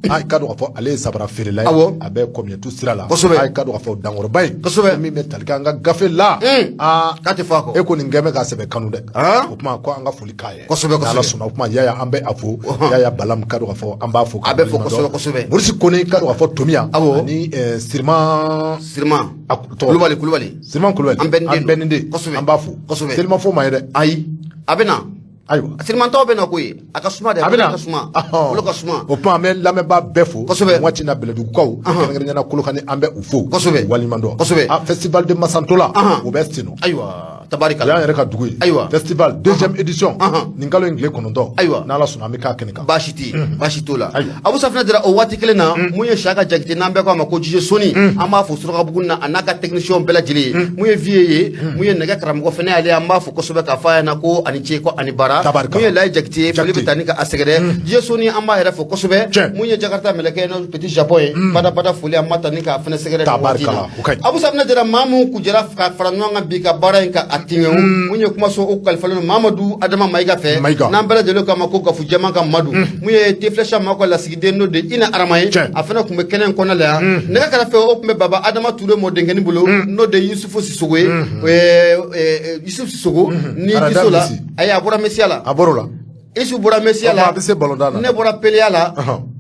a ka dɔn k'a fɔ ale ye sabara feerela ye a bɛ communauté sira la a ka dɔn k'a fɔ dankɔrɔba in min bɛ talikɛ an ka gafe la k'a tɛ fɔ a kɔ e ko nin gɛn bɛ k'a sɛbɛn kanu dɛ o tuma ko an ka foli k'a ye ala sɔnna o tuma Yaya an bɛ a fo Yaya Balam ka dɔn k'a fɔ an b'a fo a bɛ fɔ kosɛbɛ Morisi Kone ka dɔn k'a fɔ Tomiya ani Siriman Kulubali Siriman Kulubali an bɛɛ nin de an b'a fo Siriman fo ma ye dɛ ayi a bɛ na ayiwa Sirimantɔ bɛ na ko ye a ka suma dɛ a bɛ na ka suma olu ka suma o tuma an bɛ lamɛnbaa bɛɛ fo waati na Bɛlɛdugukaw kɛrɛnkɛrɛnyana Kolokani an bɛ u fo waliɲuman dɔn festival de Masantola o bɛ sen nɔ ayiwa tabarikala y'an yɛrɛ ka dugu ye ayiwa festival deuxième édition nin kalo in tile 9 ayiwa n'Ala sɔnna an bɛ k'a kɛnɛ kan baasi tɛ baasi t'o la Abu Safina Jara o waati kelen na mun ye Saka Jakite n'an bɛɛ k'a ma ko Dj Soni an b'a fo Surakabugu na a n'a ka technicien bɛɛ lajɛlen ye mun ye vie ye mun ye nɛgɛ karamɔgɔ fana y'ale an b'a fo kosɛbɛ k'a fɔ a ɲɛna ko ani ce ko ani bara mun ye Layi Jakite foli bɛ taa ni ka a sɛgɛrɛ Dj Soni an b'a yɛrɛ fo kosɛbɛ mun ye Jakarta mɛlɛkɛ n'o petit Japon ye bada foli an b'a ta ni k'a fana sɛgɛrɛ nin waati la Abu Safina Jara maa mun kun jɛra ka fara ɲɔgɔn kan bi ka baara in ka a tiŋɛ mun ye kuma sɔn o kalifalen don Mamadu Adama Mayiga fɛ n'an bɛɛ lajɛlen k'a ma ko Gafu Jɛman ka Madu mun ye Teflɛsha maa ka lasigiden n'o de Ina Arama ye a fana tun bɛ kɛnɛ in kɔnɔ la yan nɛgɛ kɛrɛfɛ o tun bɛ Baba Adama Ture mɔdenkɛni bolo n'o de Yusufu Sisogo ye Yusufu Sisogo ni Jiso la ayi a bɔra Mesiya la a bɔra o la Isu bɔra Mesiya la a bɛ se balontan na ne bɔra Peleya la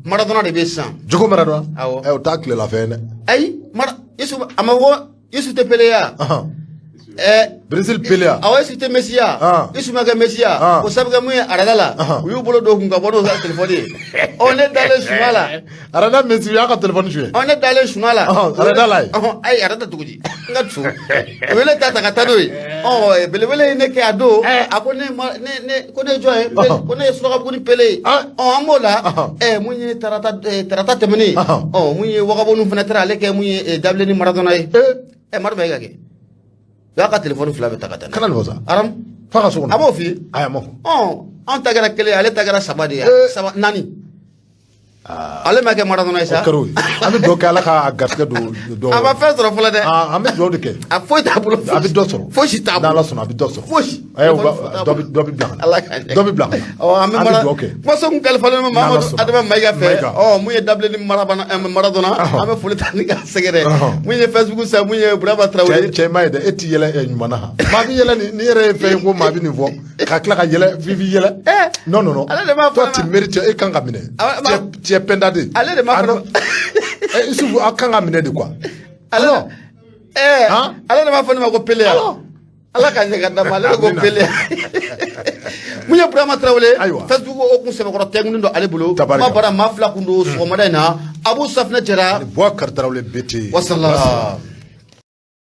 Maradona de bɛ sisan Jogo Maradona o t'a tilela fɛn dɛ ayi Isu a ma fɔ Isu tɛ Peleya Brésil Peleya awɔ Isu tɛ Mesiya Isu ma kɛ Mesiya o sabu kɛ mun ye arada la u y'u bolo don kun ka bɔ n'o ka telefɔni ye ne dalen suma la arada Messi u y'a ka telefɔni suɲɛ ne dalen suma la arada la ye ayi arada cogo di n ka so o ye ne ta ka taa n'o ye belebele ye ne kɛ a don a ko ko ne jɔn ye ko ne ye Surakabugu ni Pele ye an b'o la mun ye tarata tɛmɛnen mun ye Wagabonu fana taara ale kɛ mun ye Dabile ni Maradona ye Madu Mayiga kɛ u y'a ka telefɔni fila bɛ ta ka taa kana nin fɔ sa aram f'a ka so kɔnɔ a b'o f'i ye ayi a ma fɔ an ta kɛra kelen ale ta kɛra saba de ye naani ale ma kɛ Maradona ye sa o kɛra o ye an bɛ dugawu kɛ Ala ka garisɛgɛ don a ma fɛn sɔrɔ fɔlɔ dɛ an bɛ dugawu de kɛ a foyi t'a bolo a bɛ dɔ sɔrɔ fosi t'a bolo n'Ala sɔnna a bɛ dɔ sɔrɔ fosi dɔ bɛ bila ka na dɔ bɛ bila ka na an bɛ dugawu kɛ kumaso kun kalifalen bɛ Mamadu Adama Mayiga fɛ mun ye Dabile ni Maradona an bɛ foli ta ni ka sɛgɛrɛ mun ye Facebook sa mun ye Burama Traoré cɛ ma ye dɛ e t'i yɛlɛ ɲuman na maa bɛ yɛlɛ ni yɛrɛ ye fɛn ye ko maa bɛ nin fɔ ka tila ka yɛlɛ f'i bɛ yɛlɛ non toi tu mérites e kan ka minɛ tu es pendade ale de ma fɔ Isufu a kan ka minɛ de quoi ale de ma fɔ ne ma ko Pele Ala ka ɲɛ ka d'a ma ale de ko Pele mun ye Burama Traoré Facebook o kun sɛbɛkɔrɔ tɛŋunen don ale bolo ma bara maa fila kun don sɔgɔmada in na Abu Safina Jara Boubacar Traoré BT wasalaam